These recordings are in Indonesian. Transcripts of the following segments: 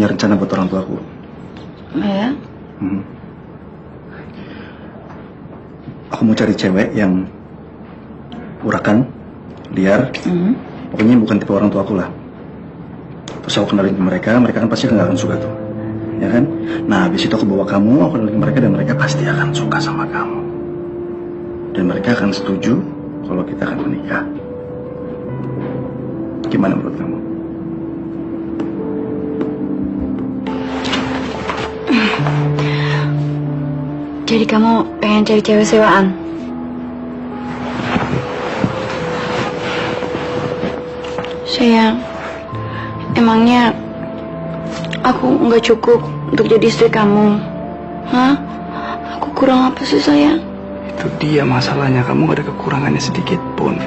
punya rencana buat orang tuaku. Ya? Aku mau cari cewek yang urakan, liar, pokoknya bukan tipe orang tuaku lah. Terus aku kenalin ke mereka, mereka kan pasti nggak akan suka tuh, ya kan? Nah, habis itu aku bawa kamu, aku kenalin ke mereka dan mereka pasti akan suka sama kamu. Dan mereka akan setuju kalau kita akan menikah. Gimana menurut kamu? Jadi kamu pengen cari cewek sewaan? Sayang, emangnya aku nggak cukup untuk jadi istri kamu? Hah? Aku kurang apa sih sayang? Itu dia masalahnya, kamu gak ada kekurangannya sedikit pun.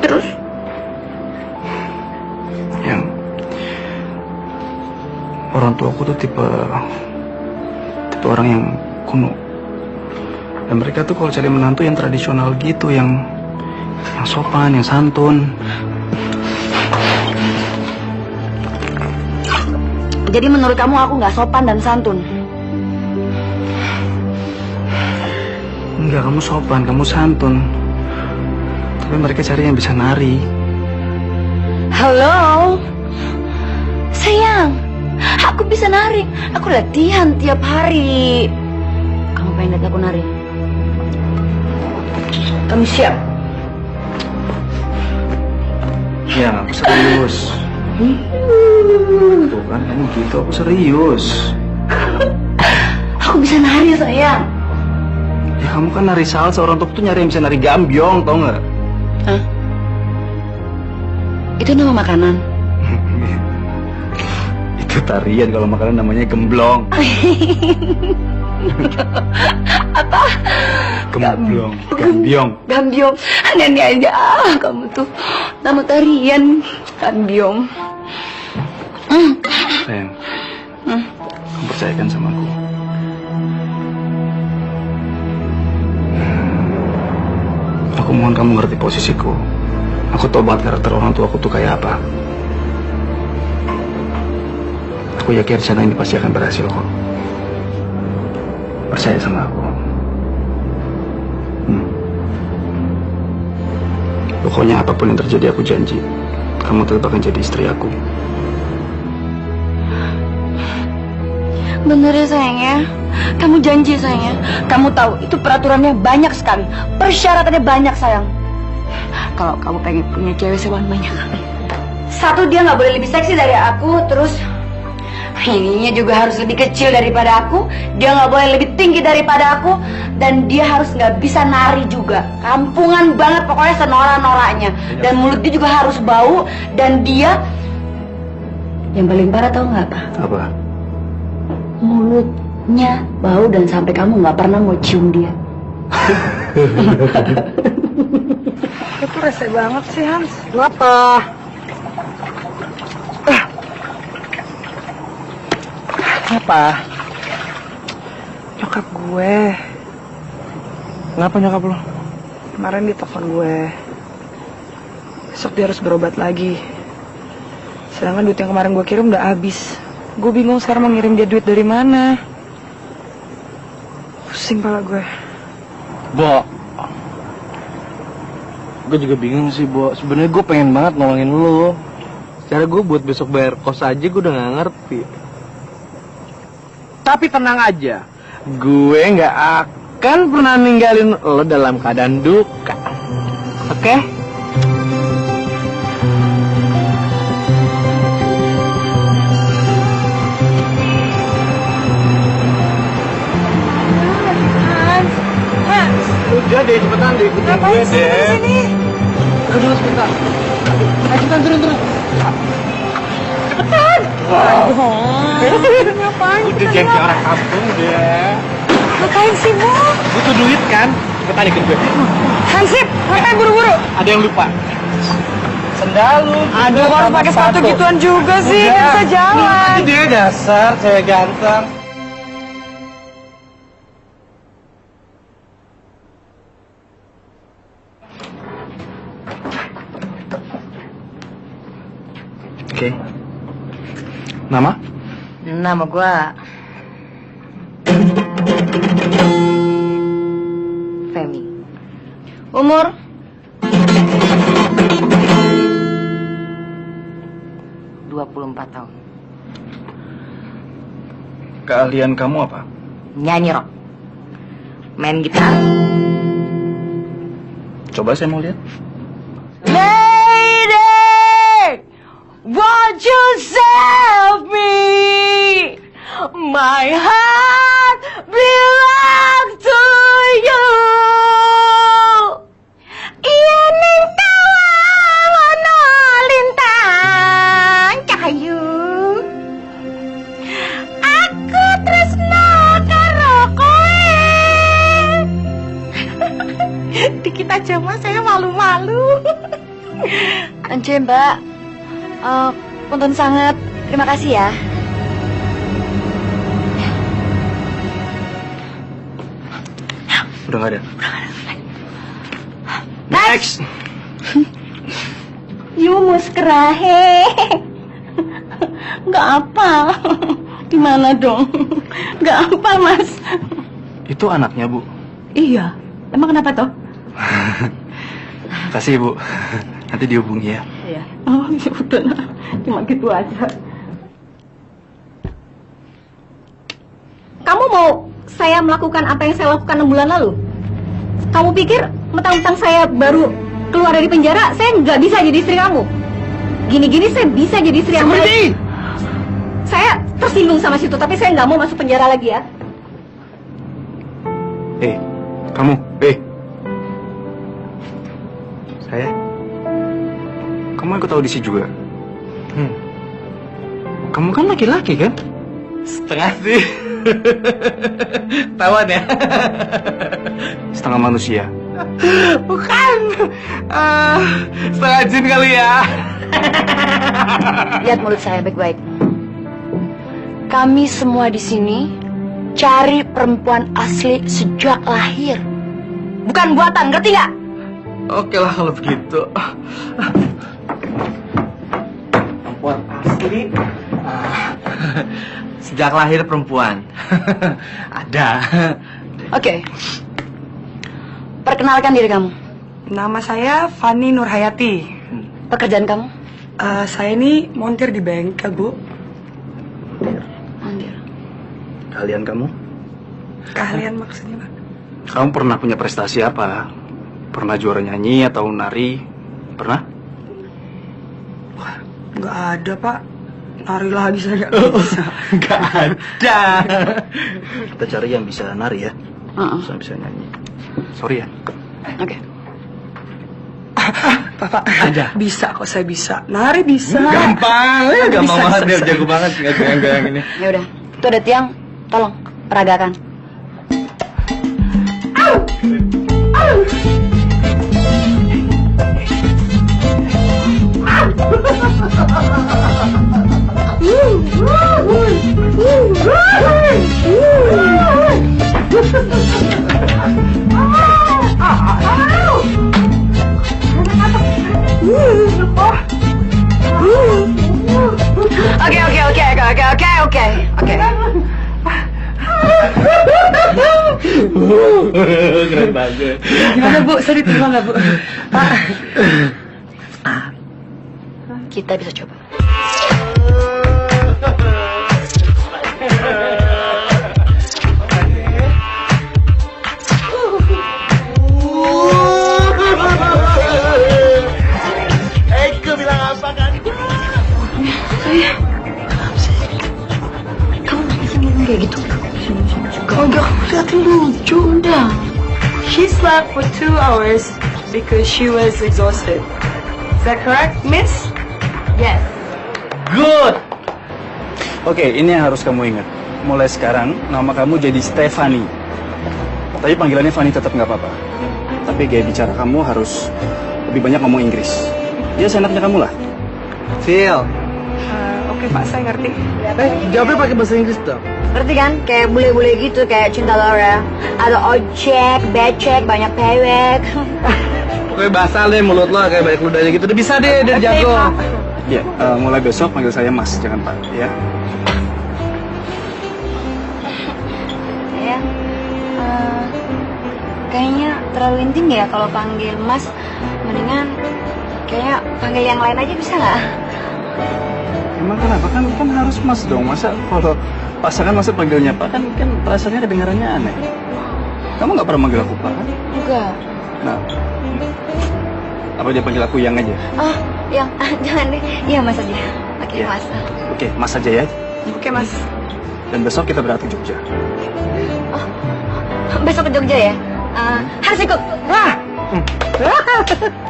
Terus? Yang orang tua aku tuh tipe orang yang kuno. Dan mereka tuh kalau cari menantu yang tradisional gitu, yang sopan, yang santun. Jadi menurut kamu aku nggak sopan dan santun? Enggak, kamu sopan, kamu santun. Tapi mereka cari yang bisa nari. Halo? Sayang, aku bisa nari. Aku latihan tiap hari. Kamu pengen lihat aku nari? Kamu siap? Ya, aku serius. Tuh kan, kamu gitu, aku serius. Aku bisa nari sayang. Ya kamu kan nari salsa, orang tua tuh nyari yang bisa nari gambyong, tau nggak? Hah? Itu nama makanan? Itu tarian, kalau makanan namanya gemblong. Apa? Gemblong, gambyong. Gambyong. Aneh aja kamu tuh. Nama tarian gambyong. Sayang, kamu percayakan sama aku. Aku mohon kamu ngerti posisiku. Aku tahu banget karakter orang tua aku tuh kayak apa. Aku yakin rencana ini pasti akan berhasil kok. Percaya sama aku. Pokoknya apapun yang terjadi, aku janji kamu tetap akan jadi istri aku. Bener ya sayang ya? Kamu janji sayang ya? Kamu tahu itu peraturannya banyak sekali, persyaratannya banyak sayang. Kalau kamu pengen punya cewek sewaan banyak. Satu, dia nggak boleh lebih seksi dari aku. Terus ininya juga harus lebih kecil daripada aku. Dia nggak boleh lebih tinggi daripada aku. Dan dia harus nggak bisa nari juga. Kampungan banget pokoknya, senora-noranya. Dan mulut dia juga harus bau. Dan dia yang paling parah tahu nggak apa? Apa? Mulutnya bau dan sampai kamu nggak pernah mau cium dia. Itu rese banget sih, Hans. Kenapa? Kenapa? Nyokap gue. Kenapa nyokap lo? Kemarin dia telepon gue. Besok dia harus berobat lagi. Sedangkan duit yang kemarin gue kirim udah habis. Gue bingung sekarang mau ngirim dia duit dari mana. Pusing pala gue. Bo, gue juga bingung sih, Bo. Sebenarnya gue pengen banget nolongin lo. Secara gue buat besok bayar kos aja gue udah gak ngerti. Tapi tenang aja, gue gak akan pernah ninggalin lo dalam keadaan duka. Oke? Udah deh, cepetan deh, ikutin gue deh. Aduh, sebentar. Ayo cepetan, turun. Cepetan. Ngapain? Udah jangan kayak orang kampung deh. Ngapain sih, Bu? Butuh duit kan? Cepetan ikut gue. Hansip, ngapain buru-buru? Ada yang lupa. Sendal lu. Aduh, kalau pakai sepatu gituan juga sih, nggak bisa jalan. Ini dia dasar cewek ganteng. Oke. Nama? Nama gua Femi. Umur 24 tahun. Keahlian kamu apa? Nyanyi rock. Main gitar. Coba saya mau lihat. Lady, won't you save me? My heart belongs to you. Iening tawawono lintang cahayu. Aku tresno karo kowe. Dikit aja mas, saya malu-malu. Ance mbak, punten sangat. Terima kasih ya. Udah nggak ada. Next. Yumus kerahe. Nggak apa. Gimana dong? Nggak apa mas. Itu anaknya, Bu. Iya. Emang kenapa toh? Kasih, Bu. Nanti dihubungi ya. Iya. Oh ya udah nah. Cuma gitu aja. Kamu mau saya melakukan apa yang saya lakukan 6 bulan lalu? Kamu pikir mentang-mentang saya baru keluar dari penjara, saya nggak bisa jadi istri kamu? Gini-gini saya bisa jadi istri kamu. Saya tersinggung sama situ, tapi saya nggak mau masuk penjara lagi ya. Kamu. Saya. Kamu ikut audisi juga? Kamu kan laki-laki kan? Setengah sih. Tawan ya? Setengah manusia. Bukan. Setengah jin kali ya. Lihat mulut saya baik-baik. Kami semua di sini cari perempuan asli sejak lahir. Bukan buatan, ngerti nggak? Oke lah kalau begitu. Perempuan asli. Sejak lahir perempuan. Ada. Oke. Perkenalkan diri kamu. Nama saya Fani Nurhayati. Pekerjaan kamu? Saya ini montir di bengkel, Bu. Anjir. Keahlian kamu? Keahlian maksudnya, Pak? Kamu pernah punya prestasi apa? Pernah juara nyanyi atau nari? Pernah? Nggak ada, Pak. Nari lagi saya nggak bisa. Nggak ada. Kita cari yang bisa nari ya. Yang bisa nyanyi. Sorry ya. Oke. Pak, Ada. bisa kok, saya bisa. Nari bisa. Gampang, gampang Bisa, banget bisa, dia bisa. jago banget nggak goyang-goyang ini. Ya udah. Itu ada tiang. Tolong peragakan. Oke. Keren banget. Gimana, Bu? Saya diterima nggak, Bu? Pak. Kita bisa coba. Eke bilang apa kan? Kamu bisa ngomong kayak gitu? Kalau nggak kamu liatin lucu. Udah. She slept for 2 hours because she was exhausted. Is that correct, Miss? Yes. Good. Oke, ini yang harus kamu ingat. Mulai sekarang, nama kamu jadi Stefani. Tapi panggilannya Fanny tetap nggak apa-apa. Tapi gaya bicara kamu harus lebih banyak ngomong Inggris. Ya, seenaknya kamu lah. Phil. Oke, Pak, saya ngerti. Jawabnya pakai bahasa Inggris dong. Ngerti kan? Kayak bule-bule gitu, kayak Cinta Laura. Ada ojek, becek, banyak pewek. Pokoknya basah deh mulut lo kayak banyak ludahnya gitu. Udah bisa deh, udah jago. Ya, mulai besok panggil saya Mas, jangan Pak. Ya. Kayaknya terlalu intim ya kalau panggil Mas. Mendingan kayaknya panggil yang lain aja bisa nggak? Emang kenapa? Kan harus Mas dong. Masa kalau pasangan masa panggilnya Pak kan rasanya kedengarannya aneh. Kamu nggak pernah manggil aku Pak kan? Enggak. Nah, apa dia panggil aku yang aja? Oh, yang jangan deh. Iya Mas aja. Oke Iya. Mas. Oke, Mas aja ya. Oke, Mas. Dan besok kita berangkat ke Jogja. Besok ke Jogja ya? Harus ikut.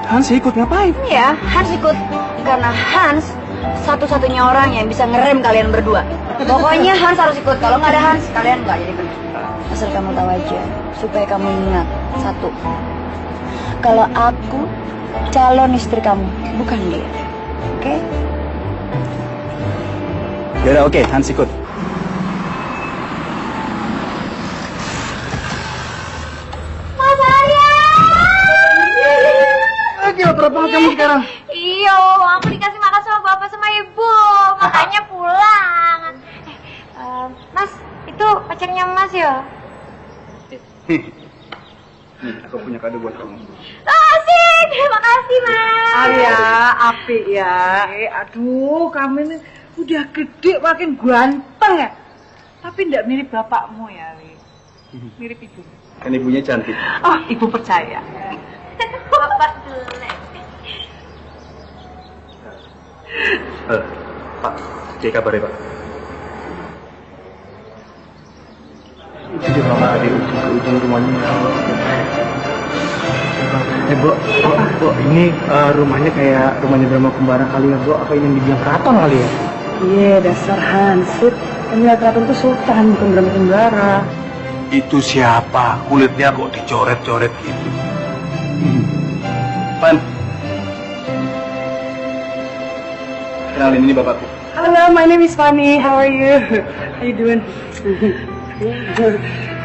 Hans ikut ngapain? Iya, Hans ikut. Karena Hans satu-satunya orang yang bisa ngerem kalian berdua. Pokoknya Hans harus ikut. Kalau nggak ada Hans, kalian nggak jadi pergi. Asal kamu tahu aja, supaya kamu ingat satu. Kalau aku calon istri kamu, bukan dia. Oke? Ya oke, Hans ikut. Mas Arya! Gila, berapa kamu sekarang? Iyo, aku dikasih makan sama bapak sama ibu, makanya pulang. Mas, itu pacarnya Mas ya? Aku punya kado buat kamu. Asik, terima kasih Mas. Arya, apik ya. Aduh, kamu ini udah gede, makin ganteng ya. Tapi ndak mirip bapakmu ya, Li. Mirip ibu. Kan ibunya cantik. Oh, ibu percaya. Bapak jelek. Pak, cek kabarnya Pak. Jadi mama tadi ke ujung rumahnya. Bu, ini rumahnya kayak rumahnya drama kembaran kali ya, Bu. Apa ini yang dibilang keraton kali ya? Iya, dasar Hansip. Pemilik keraton itu sultan, bukan drama kembara. Itu siapa? Kulitnya kok dicoret-coret gitu? Pan. Kenalin, ini bapakku. Hello, my name is Fanny. How are you? How you doing?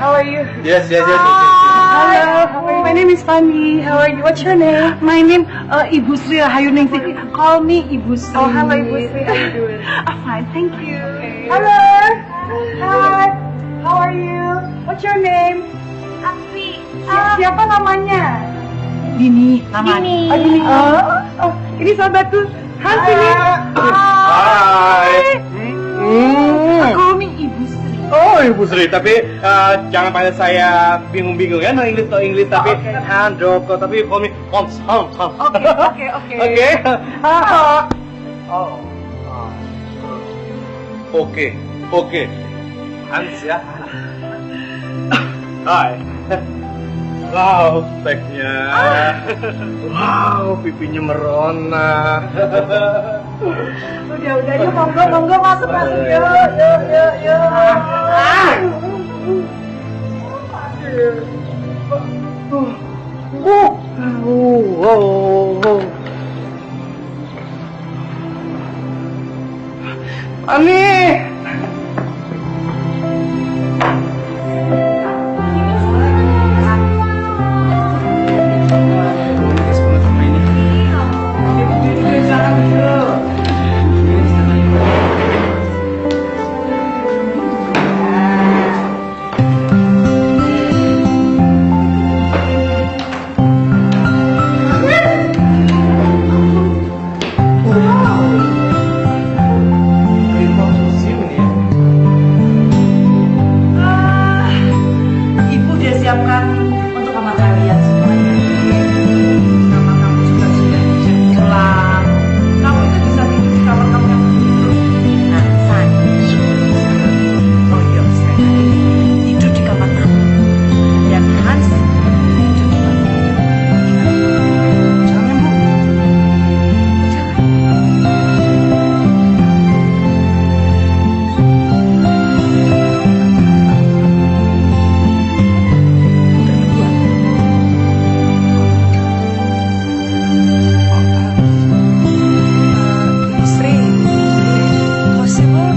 How are you? Yes. Hello, my name is Fanny. How are you? What's your name? My name Ibu Sri Rahayuning. Call me Ibu Sri. Oh, hello Ibu Sri. How you doing? Fine, thank you. Hello. Hi. How are you? What's your name? Api. Siapa namanya? Dini. Dini. Oh, Dini. Oh, ini sahabatku. Hans ini. Hai. Call me Ibu Sri. Oh, Ibu Sri, tapi jangan panggil saya bingung-bingung ya, no English, tapi Handoko, tapi call me Hans. Oke. Oke. Oke. Hans ya. Hai. Wow, speknya. Wow, pipinya merona. Udah, yuk monggo masuk. Yuk. Ani. Ibu udah siapkan untuk kamar kalian semuanya. Kamar kamu juga sudah pulang. Kamu itu bisa tidur di kamar kamu yang tidur. Nah, San. Oh iya, sekali lagi. Tidur di kamar kamu. Dan Hans tidur di kamar kamu. Jangan, Bu. Jangan. Ibu Sri, possible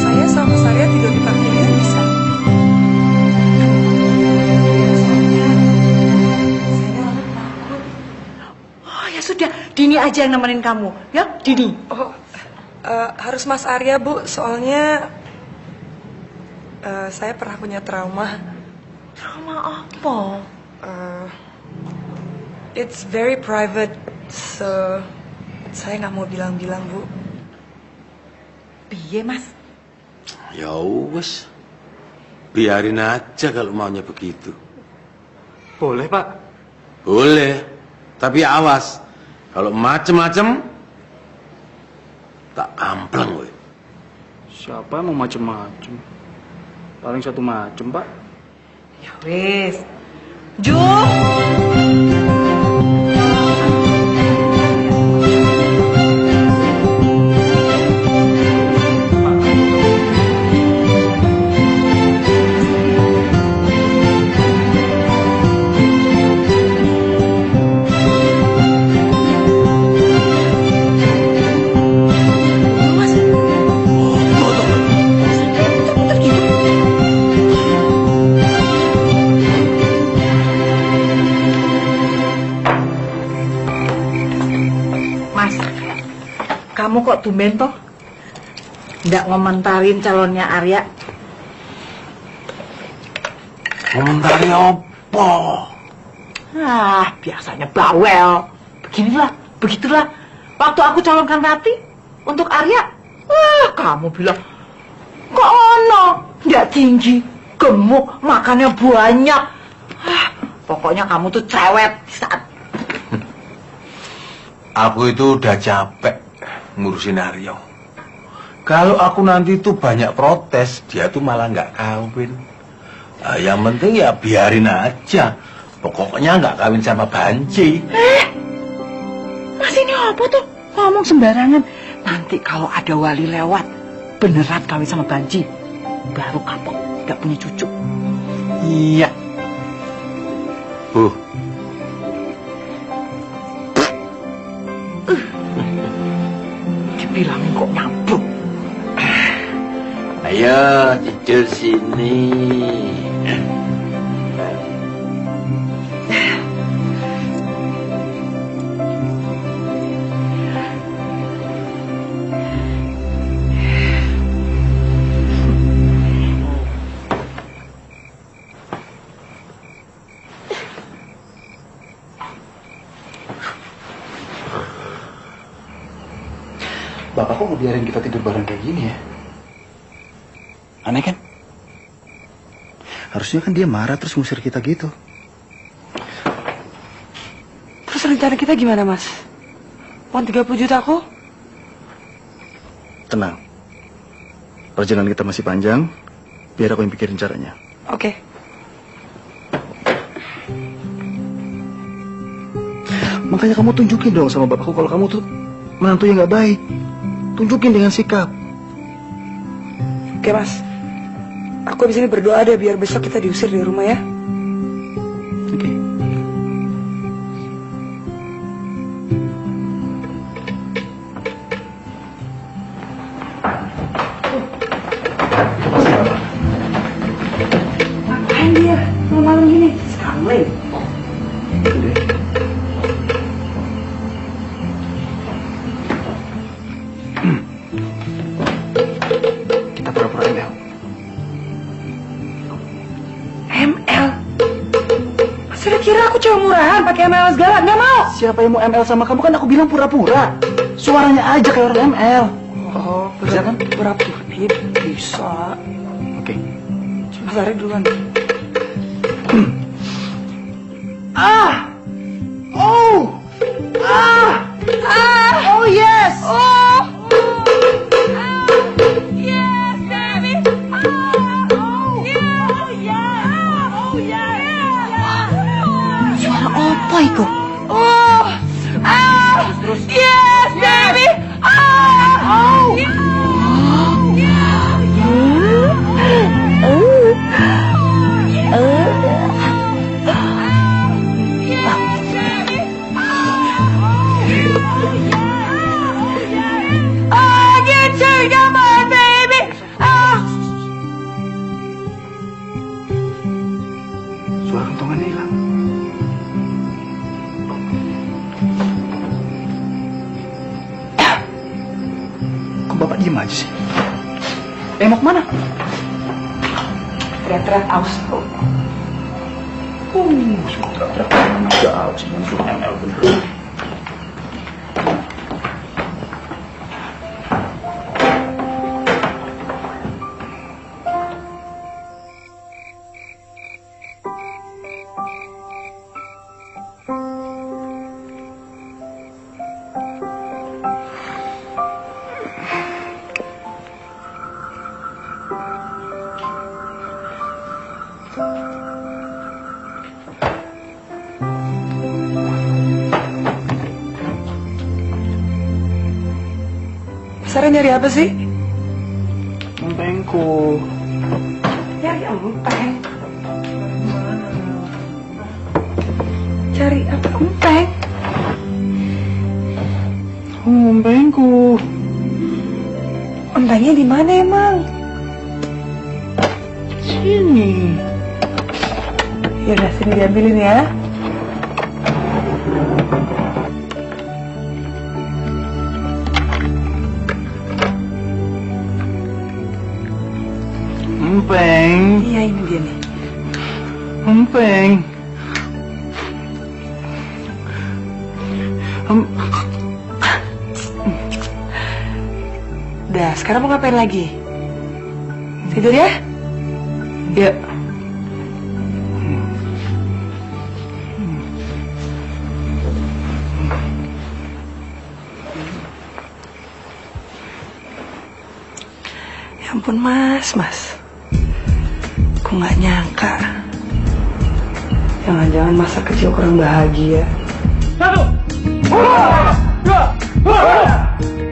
saya sama Sarya tidur di pavilion bisa? Soalnya saya takut. Oh ya sudah, Dini aja yang nemenin kamu. Ya, Dini. Oh, harus Mas Arya Bu, soalnya saya pernah punya trauma. Drama apa? It's very private, so saya nggak mau bilang-bilang, Bu. Piye, Mas? Ya wes, biarin aja kalau maunya begitu. Boleh, Pak. Boleh, tapi awas. Kalau macem-macem, tak amplang, woy. Siapa yang mau macem-macem? Paling satu macem, Pak. Ya wis. Ju! Mas, kamu kok tumben toh? Nggak ngomentarin calonnya Arya? Komentari apa? Biasanya bawel. Beginilah, begitulah. Waktu aku calonkan Rati untuk Arya, kamu bilang, kok ono? Nggak tinggi, gemuk, makannya banyak. Pokoknya kamu tuh cewek di saat Aku itu udah capek ngurusin Aryo. Kalau aku nanti tuh banyak protes, dia tuh malah nggak kawin. Nah, yang penting ya biarin aja. Pokoknya nggak kawin sama Banci. Mas ini apa tuh? Ngomong sembarangan. Nanti kalau ada wali lewat, beneran kawin sama Banci. Baru kapok, nggak punya cucu. Iya. Dibilangin kok nyambung. Ayo tidur sini. Bapak kok mau biarin kita tidur bareng kayak gini ya? Aneh kan? Harusnya kan dia marah terus ngusir kita gitu. Terus rencana kita gimana, Mas? Uang 30 juta aku? Tenang. Perjalanan kita masih panjang. Biar aku yang pikirin caranya. Oke. Makanya kamu tunjukin dong sama bapakku kalau kamu tuh menantu yang nggak baik. Tunjukin dengan sikap. Oke, Mas. Aku abis ini berdoa deh biar besok kita diusir dari rumah ya. Oke. Ngapain dia malam gini? Sekali. Udah. Kita pura-pura ML. ML? Mas udah kira aku cewek murahan pakai ML segala? Nggak mau. Siapa yang mau ML sama kamu? Kan aku bilang pura-pura. Suaranya aja kayak orang ML. Oh, Bisa kan? Pura-pura bisa. Oke. Mas Ari duluan. Oh yes. Oh. Yes, baby. Oh yeah. Oh yeah. Oh yeah. Suara apa itu? Oh. Yes, baby. Oh. Suara kentongannya hilang. Kok bapak diem aja sih? Mau kemana? Teriak-teriak aus tuh. Gak sih muncul ML bener. Sarah nyari apa sih? Empengku. Nyari empeng. Cari apa empeng? Empengku. Empengnya di mana emang? Sini. Ya udah sini diambilin ya. Empeng. Iya ini dia nih. Empeng. Dah, sekarang mau ngapain lagi? Tidur ya? Yuk. Ya ampun mas. Aku nggak nyangka. Jangan-jangan masa kecil kurang bahagia. 1, 2,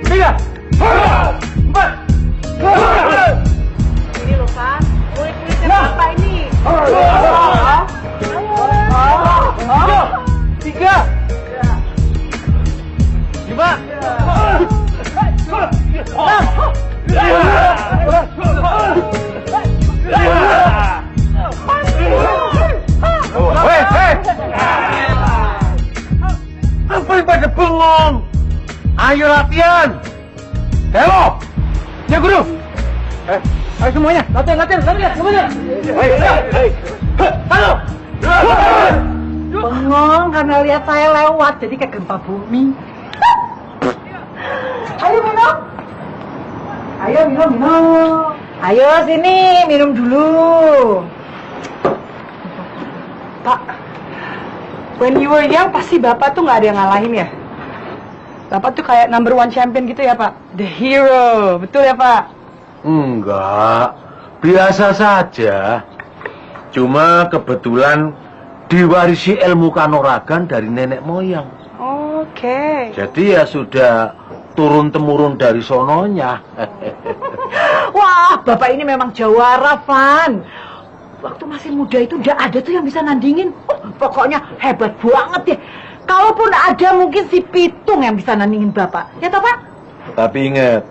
3, 4. Ini loh kan, kulit-kulitnya bapak ini. 3, 5, Hei! Apa yang pada bengong? Ayo latihan! Helo! Ya guru! Ayo semuanya, latihan semuanya! Halo! Bengong karena lihat saya lewat, jadi kayak gempa bumi. Ayo minum. Ayo minum. Ayo sini, minum dulu. Pak, when you were young pasti bapak tuh nggak ada yang ngalahin ya? Bapak tuh kayak #1 champion gitu ya pak? The hero, betul ya pak? Enggak, biasa saja. Cuma kebetulan diwarisi ilmu kanuragan dari nenek moyang. Oke. Jadi ya sudah turun-temurun dari sononya. Wah, bapak ini memang jawara, Van. Waktu masih muda itu udah ada tuh yang bisa nandingin. Pokoknya hebat banget ya. Kalaupun ada mungkin si Pitung yang bisa nandingin bapak. Ya toh pak? Tapi ingat,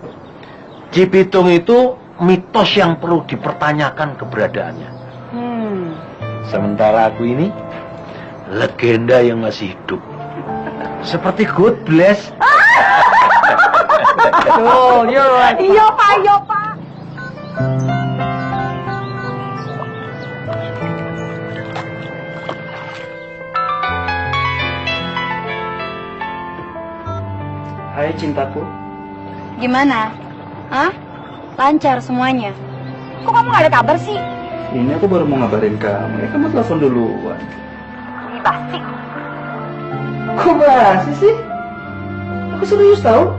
Cipitung itu mitos yang perlu dipertanyakan keberadaannya. Sementara aku ini legenda yang masih hidup. Seperti God Bless. Oh, you're right. Iya pak. Hai cintaku. Gimana? Hah? Lancar semuanya? Kok kamu gak ada kabar sih? Ini aku baru mau ngabarin kamu. Ya kamu telepon duluan. Ini pasti. Kok basi sih? Aku serius tau.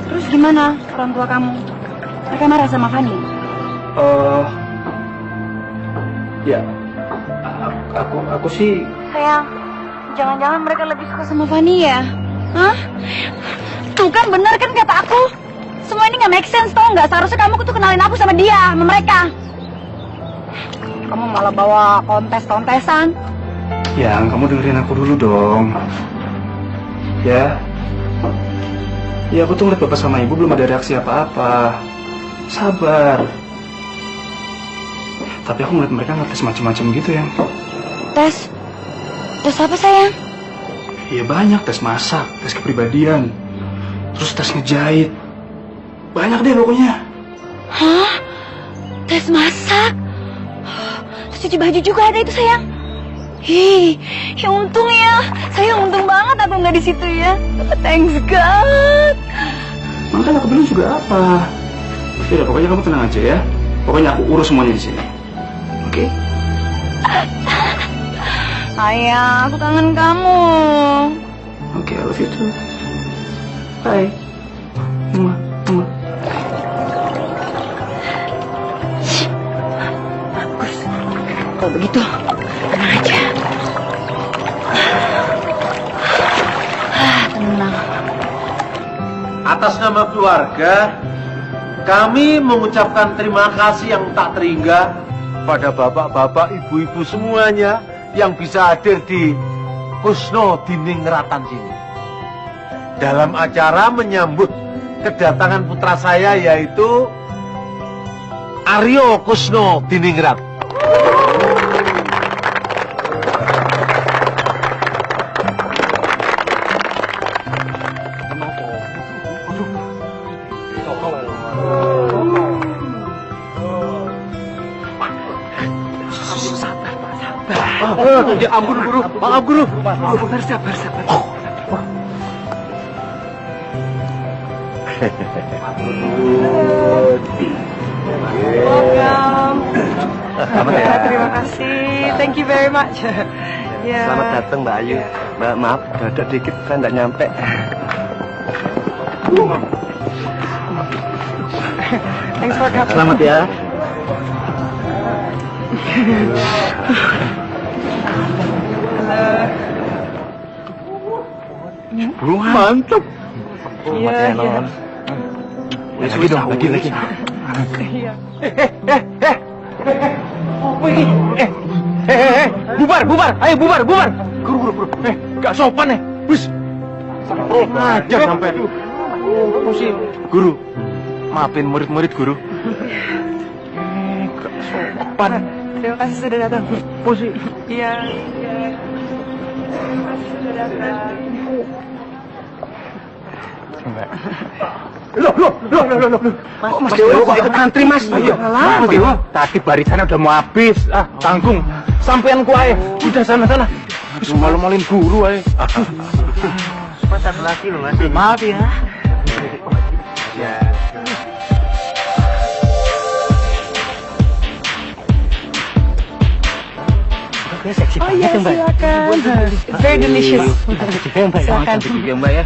Terus gimana orang tua kamu? Mereka marah sama Fanny? Ya. Aku sih. Sayang, jangan-jangan mereka lebih suka sama Fanny ya? Hah? Tuh kan bener kan kata aku. Semua ini gak make sense tau gak? Seharusnya kamu tuh kenalin aku sama dia, sama mereka. Kamu malah bawa kontes-kontesan. Yang, kamu dengerin aku dulu dong. Ya. Ya aku tuh ngeliat bapak sama ibu belum ada reaksi apa-apa. Sabar. Tapi aku ngeliat mereka ngetes macam-macam gitu ya. Tes? Tes apa sayang? Ya banyak, tes masak, tes kepribadian, terus tes ngejahit. Banyak deh pokoknya. Hah? Tes masak? Terus cuci baju juga ada itu sayang? Hi, ya untung ya. Saya untung banget aku nggak di situ ya. Thanks God. Makanya aku bilang juga apa. Udah, pokoknya kamu tenang aja ya. Pokoknya aku urus semuanya di sini. Oke? Ayah, aku kangen kamu. Oke, I love you too. Bye. Mua, mua. Bagus. Kalau begitu, tenang aja. Tenang. Atas nama keluarga, kami mengucapkan terima kasih yang tak terhingga pada bapak-bapak, ibu-ibu semuanya yang bisa hadir di Kusno Diningratan sini. Dalam acara menyambut kedatangan putra saya yaitu Aryo Kusno Diningrat. Ya ampun guru, maaf guru. Sabar. Selamat ya. Terima kasih. Thank you very much. Ya. Selamat datang Mbak Ayu. Mbak maaf, dadak dikit kan nggak nyampe. Thanks for coming. Selamat ya. Mantap. Iya. Lagi dong, lagi. Iya. Bubar, ayo bubar. Guru. Gak sopan Wis. Aja sampai. Guru, maafin murid-murid guru. Gak sopan. Terima kasih sudah datang. Pusi. Iya. Terima kasih sudah datang. Loh. Kok Mas Dewa kok ikut antri Mas? Ayo. Mas Dewa, tadi barisannya udah mau habis. Tanggung. Sampean ku ae. Udah sana. Wis malu-maluin guru ae. Satu lagi loh Mas. Maaf ya. Oh iya, silakan. Very delicious. Silakan. Ya Mbak ya.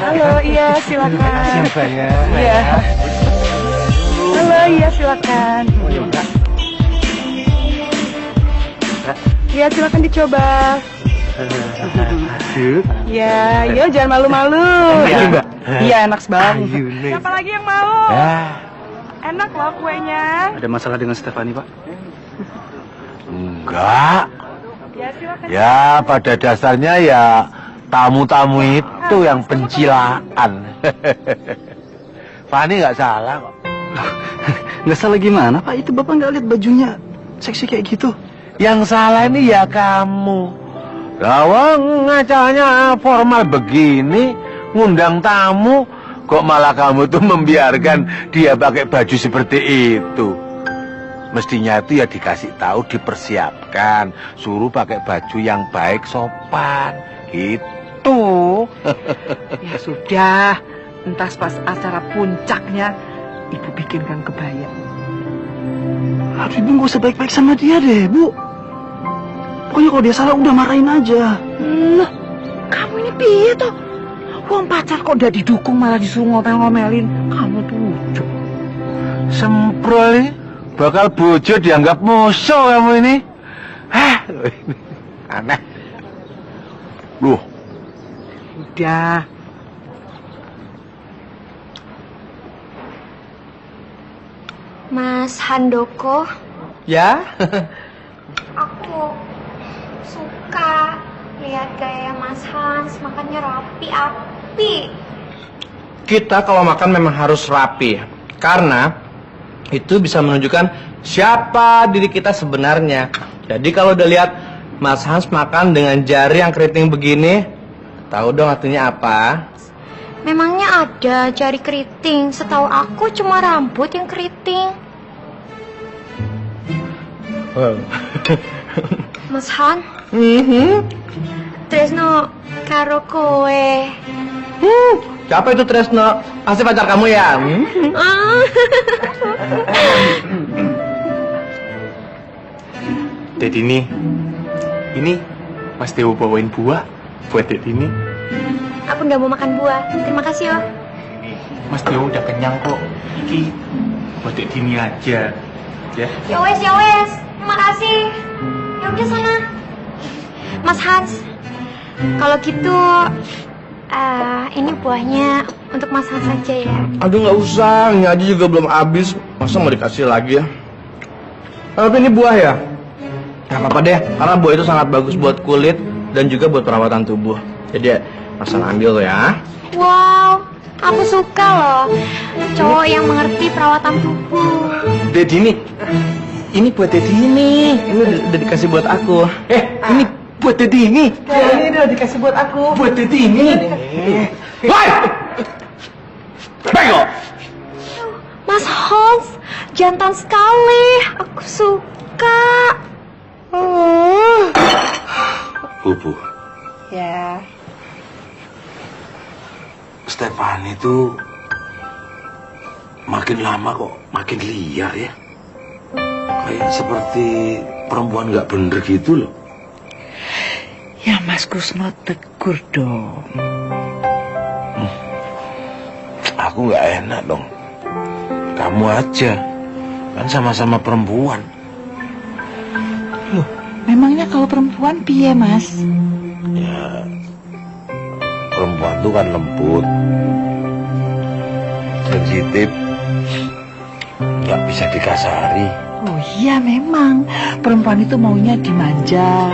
Halo, iya silakan. Mbak ya. Iya. Halo, iya silakan. Iya silakan dicoba. Iya, yo jangan malu-malu. Iya, Mbak. Iya enak banget. Siapa lagi yang mau? Enak loh kuenya. Ada masalah dengan Stefani, Pak? Enggak. Ya silakan. Ya, pada dasarnya ya tamu-tamu itu yang pencilaan. Fani nggak salah kok. Nggak salah gimana, Pak? Itu Bapak nggak lihat bajunya seksi kayak gitu? Yang salah ini ya kamu. Lawang acaranya formal begini, ngundang tamu, kok malah kamu tuh membiarkan dia pakai baju seperti itu. Mestinya itu ya dikasih tahu, dipersiapkan, suruh pakai baju yang baik, sopan, gitu. Ya sudah, entas pas acara puncaknya ibu bikinkan kebaya. Aduh, Ibu nggak usah baik-baik sama dia deh, Bu. Pokoknya kalau dia salah udah marahin aja. Loh, kamu ini piye toh? Wong pacar kok udah didukung malah disuruh ngomel-ngomelin. Kamu tuh lucu. Semprol ini bakal bojo dianggap musuh kamu ini. Hah, aneh. Loh, Udah. Mas Handoko, Ya? aku suka lihat gaya Mas Hans, makannya rapi-api. Kita kalau makan memang harus rapi. Karena itu bisa menunjukkan siapa diri kita sebenarnya. Jadi kalau udah lihat Mas Hans makan dengan jari yang keriting begini, tahu dong artinya apa? Memangnya ada jari keriting? Setahu aku cuma rambut yang keriting. Wow. Mas Han, Tresno karo kowe. Siapa itu Tresno? Pasti pacar kamu ya? Dedini, ini Mas Dewo bawain buah buat Dedini. Aku nggak mau makan buah. Terima kasih yo. Mas Dewo udah kenyang kok. Iki buat Dedini aja, ya. Ya wes. Makasih. Ya udah sana. Mas Hans, kalau gitu, ini buahnya untuk Mas Hans saja ya. Aduh nggak usah, ini aja juga belum habis. Masa mau dikasih lagi ya? Tapi ini buah ya? Gak apa-apa deh, karena buah itu sangat bagus buat kulit dan juga buat perawatan tubuh. Jadi ya, Mas Han ambil ya. Wow, aku suka loh. Cowok yang mengerti perawatan tubuh. Dedini, ini buat Dedini. Ini udah dikasih buat aku. Ini buat Dedini. Ini udah dikasih buat aku. Buat Dedini. Woi! Bego! Mas Hans, jantan sekali. Aku suka. Bu. Ya. Stefani itu makin lama kok makin liar ya. Kayak seperti perempuan nggak bener gitu loh. Ya Mas Kusno tegur dong. Aku nggak enak dong. Kamu aja, kan sama-sama perempuan. Loh, memangnya kalau perempuan piye Mas? Ya, perempuan tuh kan lembut, sensitif, nggak bisa dikasari. Oh iya memang, perempuan itu maunya dimanja,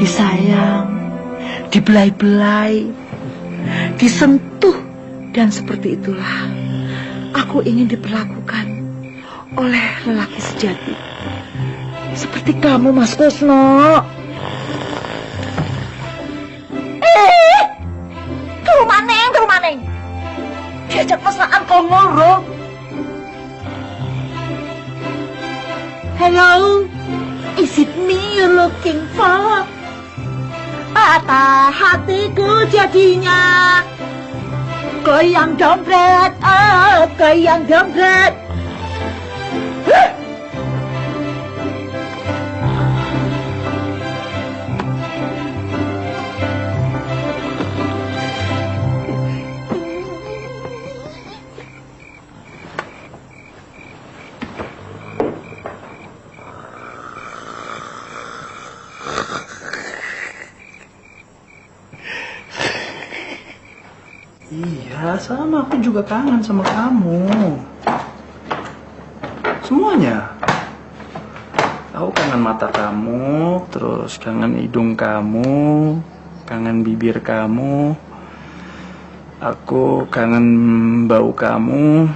disayang, dibelai-belai, disentuh. Dan seperti itulah aku ingin diperlakukan oleh lelaki sejati. Seperti kamu Mas Kusno. Ke rumah neng. Diajak mesraan kau ngoro. Hello, is it me you're looking for? Patah hatiku jadinya. Goyang dompet, goyang dompet. Iya, sama aku juga kangen sama kamu. Semuanya. Aku kangen mata kamu, terus kangen hidung kamu, kangen bibir kamu. Aku kangen bau kamu.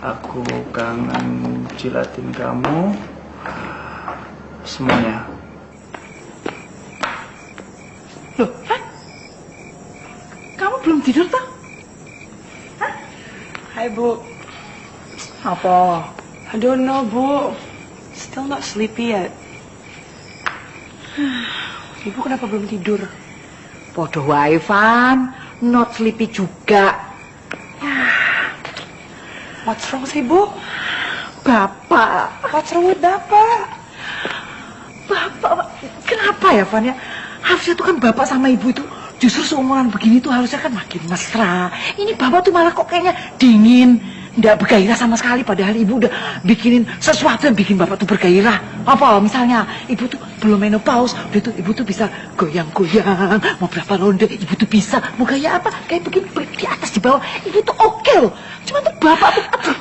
Aku kangen jilatin kamu. Semuanya. Loh, Hah? Kamu belum tidur toh? Hah? Hai Bu. Apa? I don't know Bu. Still not sleepy yet. Ibu kenapa belum tidur? Podo wae Van, not sleepy juga. What's wrong sih Bu? Bapak, What's wrong with Bapak? Bapak, kenapa ya Van ya? Harusnya tuh kan bapak sama ibu itu justru seumuran begini tuh harusnya kan makin mesra. Ini bapak tuh malah kok kayaknya dingin, nggak bergairah sama sekali. Padahal ibu udah bikinin sesuatu yang bikin bapak tuh bergairah. Apa misalnya ibu tuh belum menopause, ibu tuh bisa goyang-goyang, mau berapa ronde, ibu tuh bisa. Mau gaya apa? Kayak begini di atas di bawah, ibu tuh oke loh. Cuma tuh bapak tuh,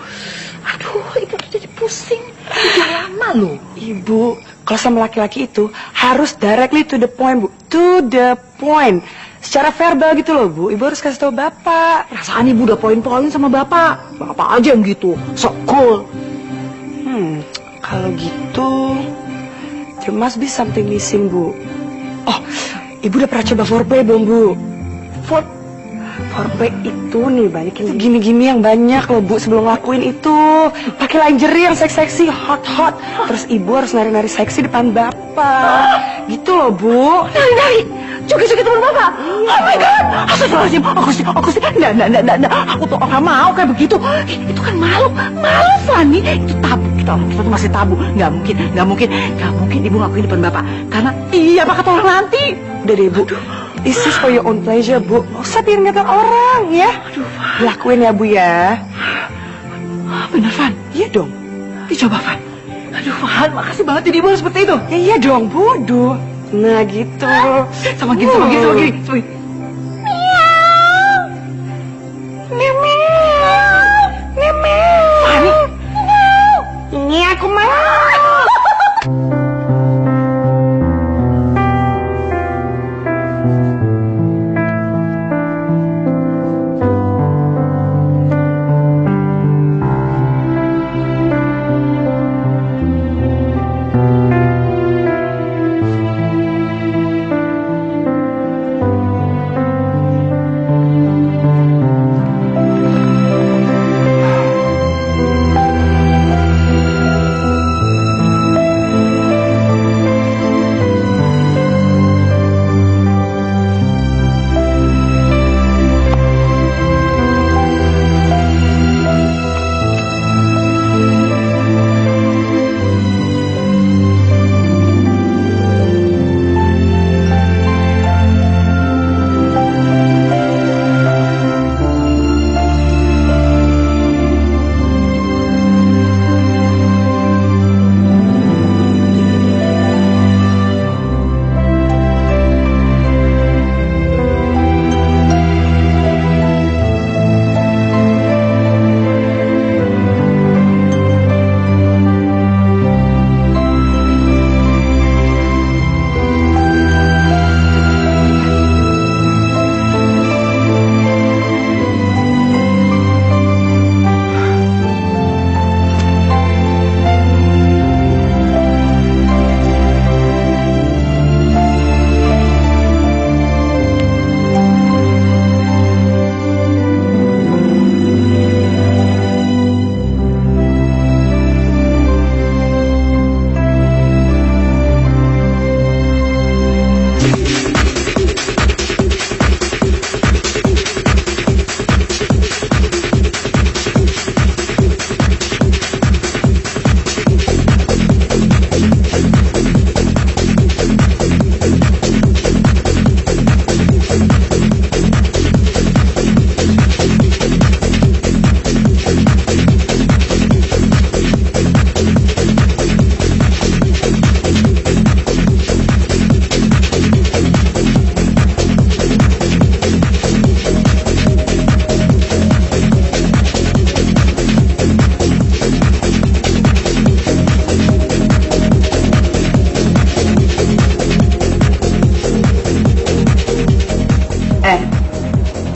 aduh, ibu tuh jadi pusing. Udah lama loh. Ibu, kalau sama laki-laki itu harus directly to the point Bu. To the point. Secara verbal gitu loh Bu. Ibu harus kasih tahu Bapak. Perasaan ibu udah poin-poin sama bapak. Bapak aja yang gitu, sok cool. Kalau gitu, there must be something missing Bu. Oh, Ibu udah pernah coba foreplay belum Bu? Foreplay itu nih banyak yang gini-gini yang banyak loh Bu sebelum ngelakuin itu. Pakai lingerie yang seksi-seksi, hot-hot. Terus ibu harus nari-nari seksi depan bapak. Gitu loh Bu. Nari-nari, joget-joget teman bapak. Oh my god, astagfirullahaladzim, aku sih, enggak. Aku tuh orang mau kayak begitu. Itu kan malu, Fanny. Itu tabu, kita tuh masih tabu. Nggak mungkin ibu ngakuin depan bapak. Karena iya apa kata orang nanti. Udah deh Bu, this is for your own pleasure Bu. Nggak usah biar ngeliat orang ya. Lakuin ya Bu ya. Bener, Fan? Iya dong. Dicoba, Fan. Aduh, Fan, makasih banget jadi ibu harus seperti itu. Ya iya dong bodoh. Nah gitu. Sama gini. Fanny, Ini aku mau.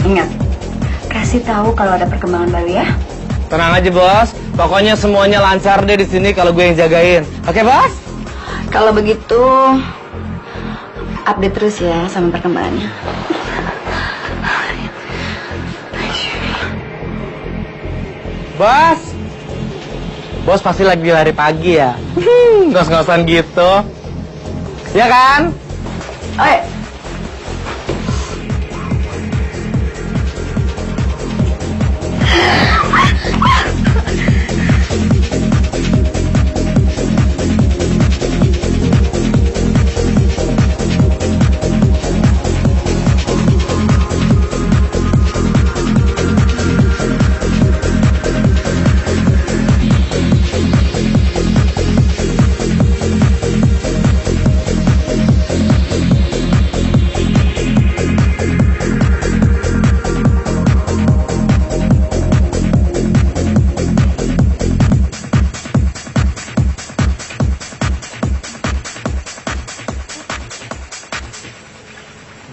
Ingat, kasih tahu kalau ada perkembangan baru ya. Tenang aja bos, pokoknya semuanya lancar deh di sini kalau gue yang jagain. Oke bos? Kalau begitu, update terus ya sama perkembangannya. Bos? Bos pasti lagi lari pagi ya? Ngos-ngosan gitu. Ya kan? Oi.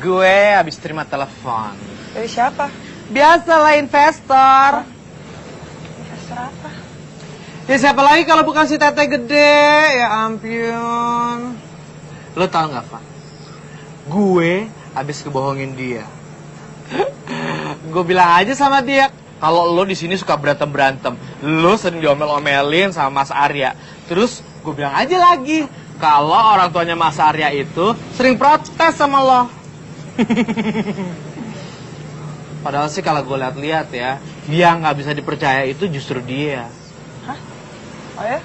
Gue habis terima telepon. Dari siapa? Biasalah investor. Investor apa? Ya siapa lagi kalau bukan si Tete Gede? Ya ampun. Lo tau gak, Pak? Gue habis kebohongin dia. Gue bilang aja sama dia, kalau lo di sini suka berantem, lo sering diomel-omelin sama Mas Arya. Terus gue bilang aja lagi, kalau orang tuanya Mas Arya itu sering protes sama lo. Padahal sih kalau gue lihat-lihat ya, dia nggak bisa dipercaya itu justru dia. Hah? Oh ya?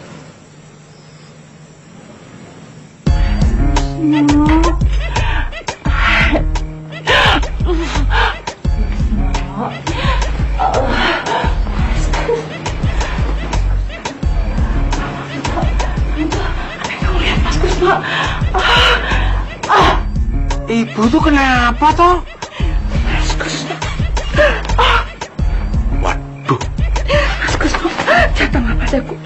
Ibu tuh kenapa toh? Waduh. Jatuh apa sih, Bu?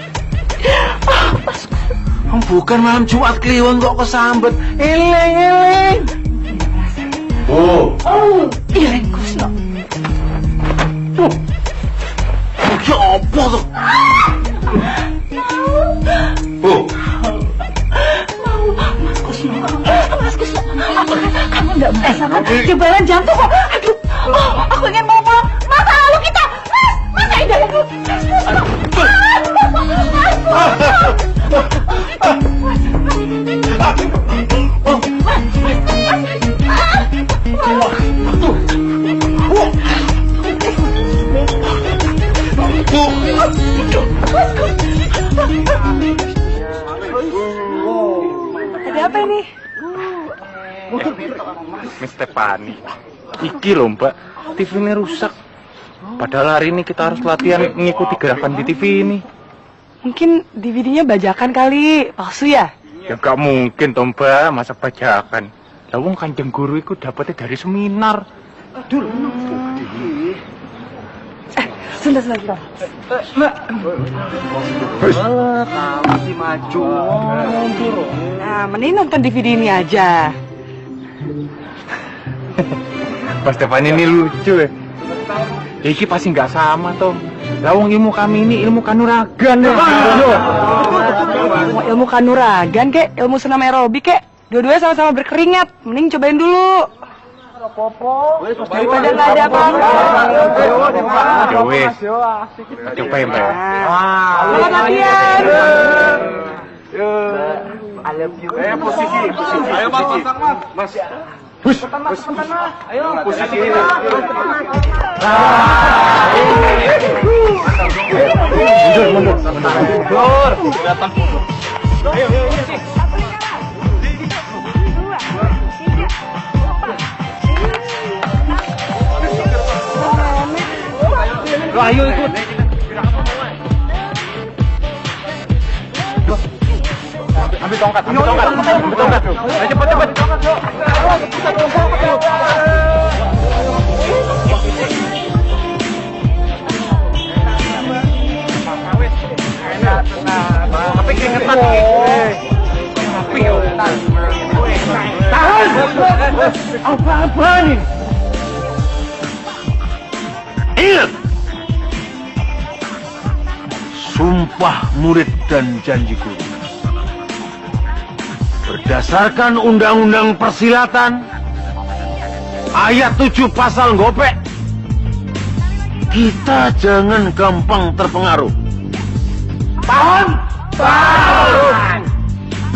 Bukan malam Jumat Kliwon kok kesambet. Eling. Bu. Oh, Ilen Kusno. Ya apa tuh? Bu. Mas Kusno, kamu nggak merasa kan? Kebalan jantung kok. Aduh, aku ingin mau pulang. Masa lalu kita, masa indah itu. Ada apa ini? Miss Stefani, iki loh mbak, TV-nya rusak. Padahal hari ini kita harus latihan mengikuti gerakan di TV ini. Mungkin DVD-nya bajakan kali, palsu ya? Ya gak mungkin toh mbak, masa bajakan. Lawang Kanjeng Guru itu dapetnya dari seminar. Sebentar. Masih maju. Nah, mending nonton DVD ini aja. Mas Stefani ini lucu ya. Iki pasti nggak sama toh. Lawang ilmu kami ini ilmu kanuragan ya. Mau ilmu kanuragan kek, ilmu senam aerobik kek, dua-duanya sama-sama berkeringat. Mending cobain dulu. Daripada nggak ada apa-apa. Wes. Cobain mbak. Selamat latihan. Posisi. Ayo mas, mas. Ayo. Posisi. Mundur. Kelihatan. Ayo. Ayo ikut. Ambil tongkat. Ayo cepat. Tapi keringetan tahan. Apa nih? Ingat. Sumpah murid dan janji guru. Berdasarkan Undang-Undang Persilatan ayat 7 pasal gopek, kita jangan gampang terpengaruh. Paham?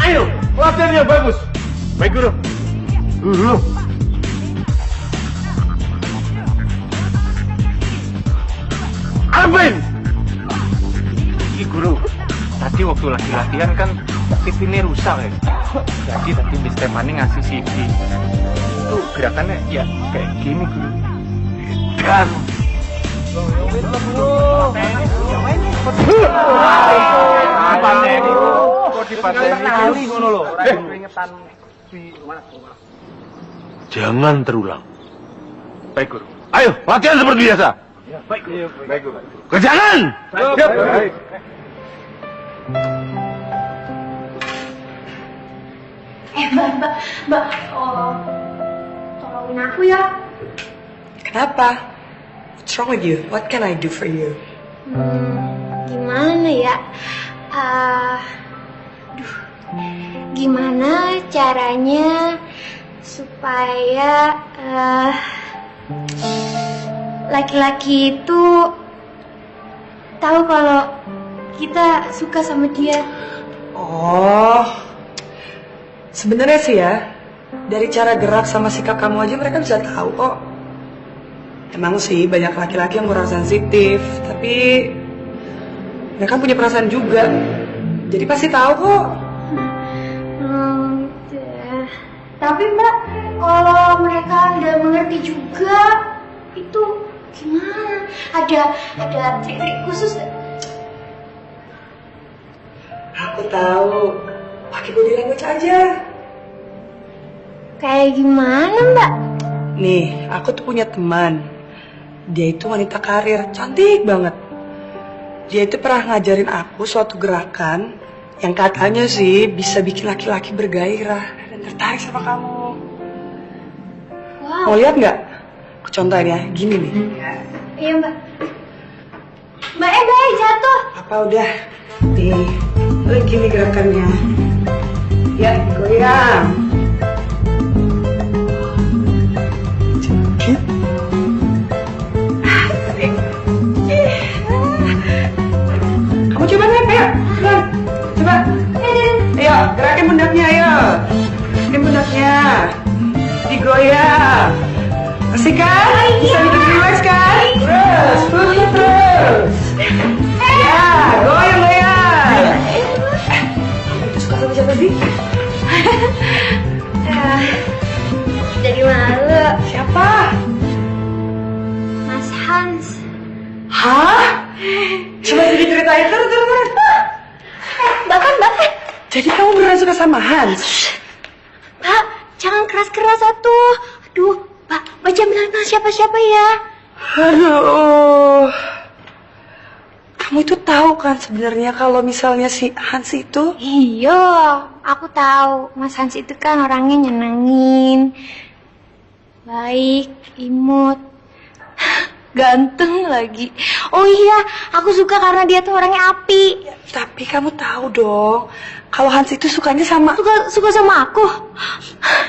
Ayo, latihannya bagus. Baik guru. Guru. Arvin. Guru, tadi waktu lagi latihan kan TV ini rusak ya. Jadi tadi Miss Stefani ngasih CD. Itu gerakannya ya kayak gini guru. Dan jangan terulang. Baik guru. Ayo, latihan seperti biasa. Baik guru. Kerjakan. Baik. Mbak, tolongin aku ya. Kenapa? What's wrong with you? What can I do for you? Gimana ya? Gimana caranya supaya laki-laki itu tahu kalau kita suka sama dia. Oh, sebenarnya sih ya, dari cara gerak sama sikap kamu aja mereka bisa tahu kok. Emang sih banyak laki-laki yang kurang sensitif, tapi mereka punya perasaan juga. Jadi pasti tahu kok. Gitu. Tapi Mbak, kalau mereka nggak mengerti juga, itu gimana? Ada trik-trik khusus nggak? Aku tahu, pakai body language aja. Kayak gimana Mbak? Nih, aku tuh punya teman. Dia itu wanita karir, cantik banget. Dia itu pernah ngajarin aku suatu gerakan yang katanya sih bisa bikin laki-laki bergairah dan tertarik sama kamu. Wow. Mau lihat nggak? Aku contohin ya, gini nih. Iya Mbak. Mbak jatuh. Apa udah? Nih, gini gerakannya. Ya, goyang. Kamu coba nih, ayo. Coba. Ayo, gerakin pundaknya, ayo. Gerakin pundaknya. Digoyang. Asik kan? Bisa bikin relax kan? Terus, terus. Ya, goyang. Itu suka sama siapa sih? Jadi malu. Siapa? Mas Hans. Hah? Coba diceritain terus. Bahkan. Jadi kamu beneran suka sama Hans? Pak, jangan keras-keras atuh. Aduh, Pak jangan bilang siapa-siapa ya. Aduh. Kamu itu tahu kan sebenarnya kalau misalnya si Hans itu? Iya, aku tahu. Mas Hans itu kan orangnya nyenengin. Baik, imut. Ganteng lagi. Oh iya, aku suka karena dia tuh orangnya api. Tapi kamu tahu dong, kalau Hans itu sukanya sama Suka sama aku.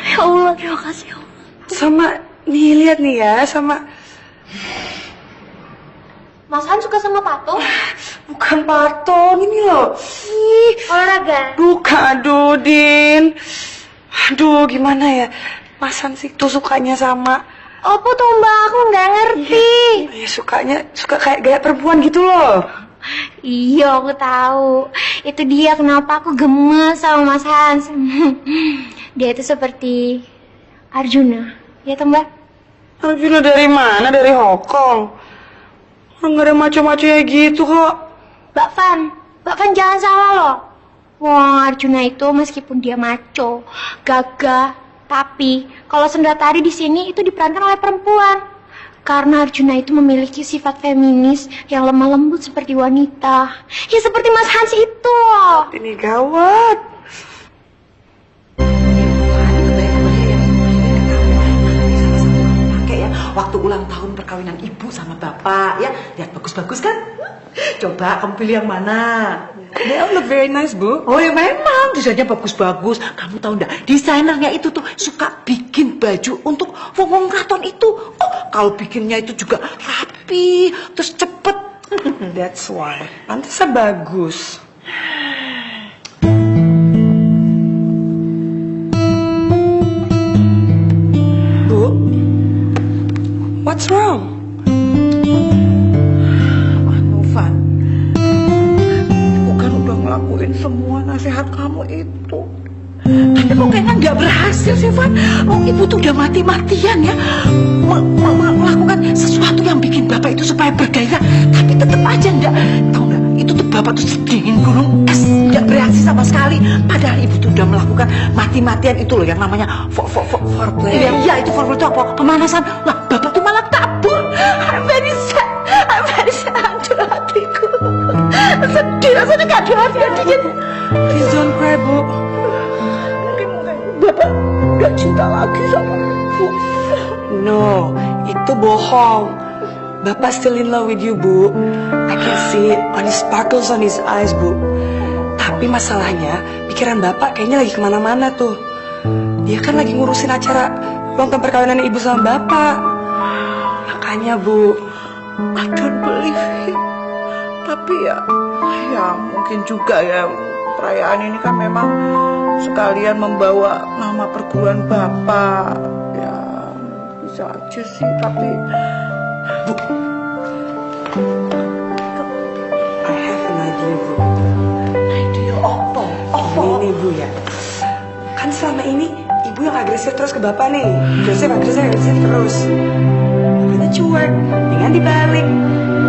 Ya Allah, terima kasih ya Allah. sama nih, lihat nih ya, sama Mas Hans suka sama Patung? bukan Patung ini loh. Olahraga. Bukan, aduh Din. Aduh, gimana ya? Mas Hans itu sukanya sama Apa tuh Mbak? Aku nggak ngerti. ya suka kayak gaya perempuan gitu loh. Iya, aku tahu. Itu dia kenapa aku gemes sama Mas Hans. Dia itu seperti Arjuna. Ya toh Mbak? Arjuna dari mana? Dari Hongkong. Orang gak ada maco-maconya gitu kok. Mbak Van jangan salah loh. Wah, Arjuna itu meskipun dia maco, gagah, tapi kalau Sendratari di sini itu diperankan oleh perempuan. Karena Arjuna itu memiliki sifat feminis yang lemah lembut seperti wanita. Ya seperti Mas Hans itu. Ini gawat. Pakai ya, waktu ulang tahun perkawinan ibu sama bapak ya, lihat bagus-bagus kan? Coba kamu pilih yang mana? They all look very nice, Bu. Oh ya memang desainnya bagus-bagus. Kamu tahu enggak, desainernya itu tuh suka bikin baju untuk wong keraton itu. Oh, kalau bikinnya itu juga rapi, terus cepet. That's why. Pantasnya bagus. Bu, what's wrong? Novan, bukan udah ngelakuin semua nasihat kamu itu. Tapi kok kayaknya nggak berhasil sih, Van. Oh, ibu tuh udah mati-matian ya melakukan sesuatu yang bikin bapak itu supaya bergairah, tapi tetap aja nggak. Tahu nggak? Itu tuh bapak tuh sedingin gunung es, nggak bereaksi sama sekali. Padahal ibu tuh udah melakukan mati-matian itu loh yang namanya foreplay. Iya, itu foreplay itu apa? Pemanasan. Lah, bapak tuh malah kabur. I'm very sad. Hancur hatiku. Sedih, rasanya nggak ada hati-hatinya. Please don't cry, Bu. Bapak gak cinta lagi sama ibu. No, itu bohong. Bapak still in love with you, Bu. I can see it on his sparkles on his eyes, Bu. Tapi masalahnya, pikiran Bapak kayaknya lagi kemana-mana tuh. Dia kan lagi ngurusin acara ulang tahun perkawinan ibu sama Bapak. Makanya Bu, I don't believe it. Tapi ya mungkin juga ya perayaan ini kan memang sekalian membawa nama perguruan Bapak. Ya bisa aja sih, tapi Bu, I have an idea, Bu. Idea apa? Ini Bu ya. Kan selama ini Ibu yang agresif terus ke Bapak nih. Agresif terus. Makanya cuek, dengan dibalik.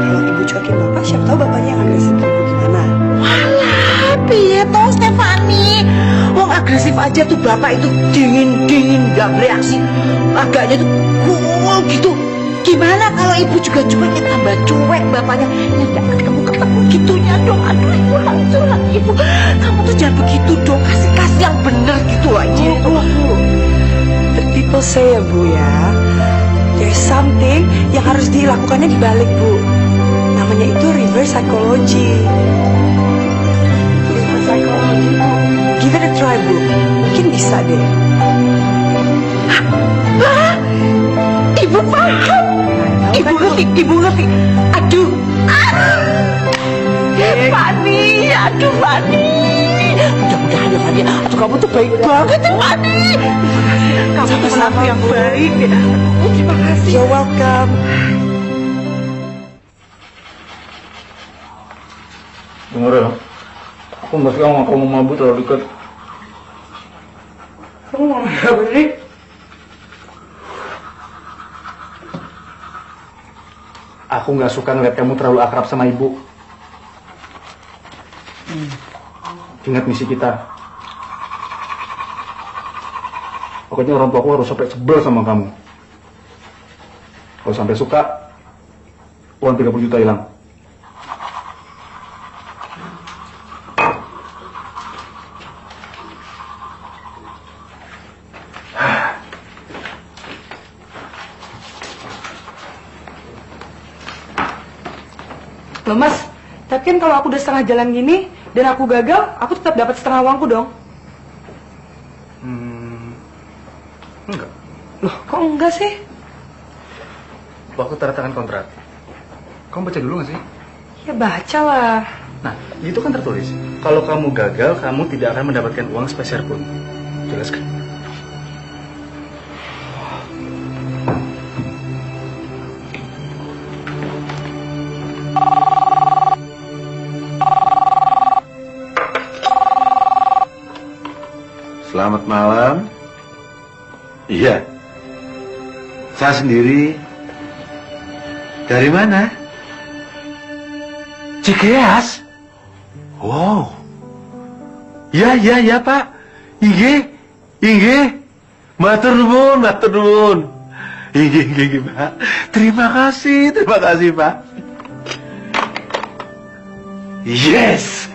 Kalau Ibu cuekin Bapak, siapa tahu Bapaknya yang agresif ke Ibu gimana? Walah, piye toh Stefani? Wong agresif aja tuh Bapak itu dingin, gak bereaksi. Agaknya tuh cool gitu. Gimana kalau Ibu juga cueknya tambah cuek Bapaknya? Ya gak ketemu gitunya dong. Aduh Ibu hancur lagi Ibu. Kamu tuh jangan begitu dong. Kasih yang bener gitu aja. Bu. The people say ya Bu ya, there's something yang harus dilakukannya di balik Bu. Namanya itu reverse psychology. Reverse psychology Bu. Give it a try Bu. Mungkin bisa deh. Hah? Ibu paham. Ibu ngerti. Aduh. Fani, aduh Fani. Mudah-mudahan ya Fani. Aduh kamu tuh baik banget ya Fani. Kamu tuh selalu yang baik. Terima kasih. You're welcome. Dengar ya, aku nggak suka sama kamu mabuk terlalu dekat. Kamu mau apa sih? Aku nggak suka ngeliat kamu terlalu akrab sama ibu. Ingat misi kita. Pokoknya orang tua aku harus sampai sebel sama kamu. Kalau sampai suka, uang 30 juta hilang. Loh Mas, tapi kan kalau aku udah setengah jalan gini dan aku gagal, aku tetap dapat setengah uangku dong. Enggak. Loh, kok enggak sih? Waktu tanda tangan kontrak, kamu baca dulu nggak sih? Ya baca lah. Nah, itu kan tertulis. Kalau kamu gagal, kamu tidak akan mendapatkan uang sepeser pun. Jelas kan? Selamat malam. Iya. Saya sendiri. Dari mana? Cikeas. Wow. Ya Pak. Inge. Matur nuwun. Inge Pak. Terima kasih Pak. Yes.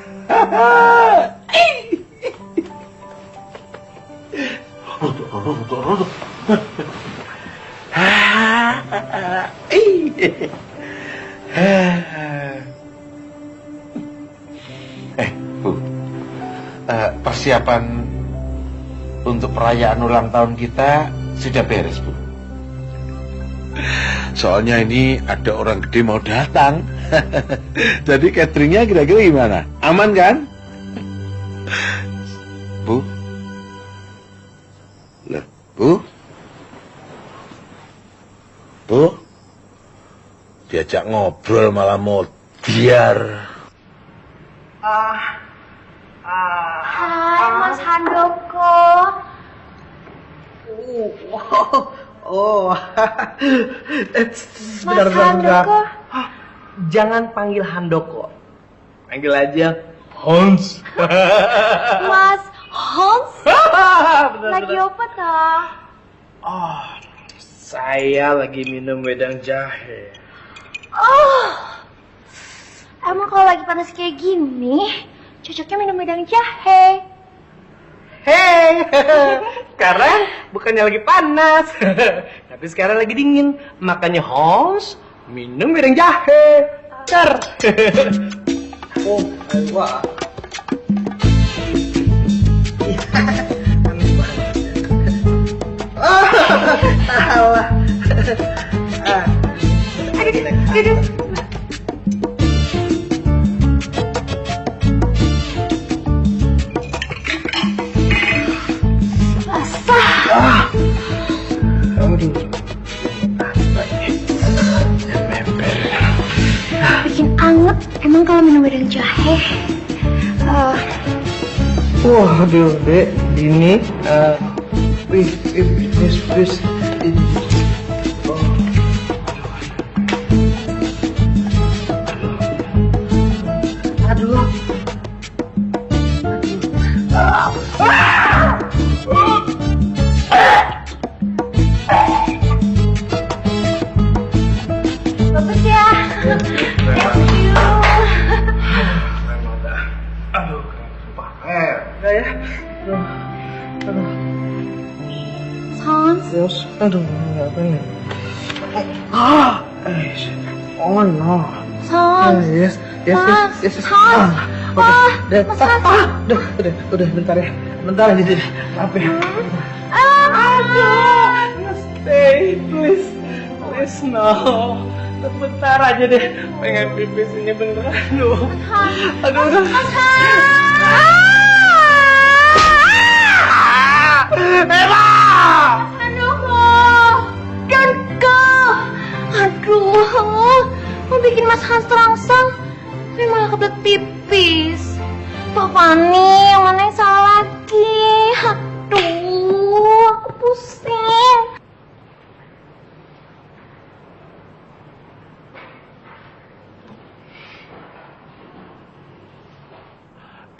Bu, persiapan untuk perayaan ulang tahun kita sudah beres, Bu. Soalnya ini ada orang gede mau datang. Jadi cateringnya kira-kira gimana? Aman kan? Bu? Loh, Bu? Diajak ngobrol malah modiar. Hai Mas Handoko. Sebentar. Handoko. Jangan panggil Handoko. Panggil aja Hans. Mas Hans. Lagi apa toh? Saya lagi minum wedang jahe. Emang kalau lagi panas kayak gini, cocoknya minum wedang jahe. Hei, sekarang bukannya lagi panas, tapi sekarang lagi dingin. Makanya Hans minum wedang jahe. Cer. Oh, wah. Alah. Bikin anget. Emang kalau minum wedang jahe. Waduh, Dek, ini please. Bagus ya. Sans. Aduh, apa ini? Oh no. Sans. Yes. Sans. Udah, bentar ya. Bentar aja deh. Apa ya? Stay, please no. Bentar aja deh. Pengen pipis ini beneran. Aduh. Aduh, mau bikin Mas Hans terangsang, tapi malah kebelet pipis. Pak Fani, yang mana yang salah lagi? Aduh, aku pusing.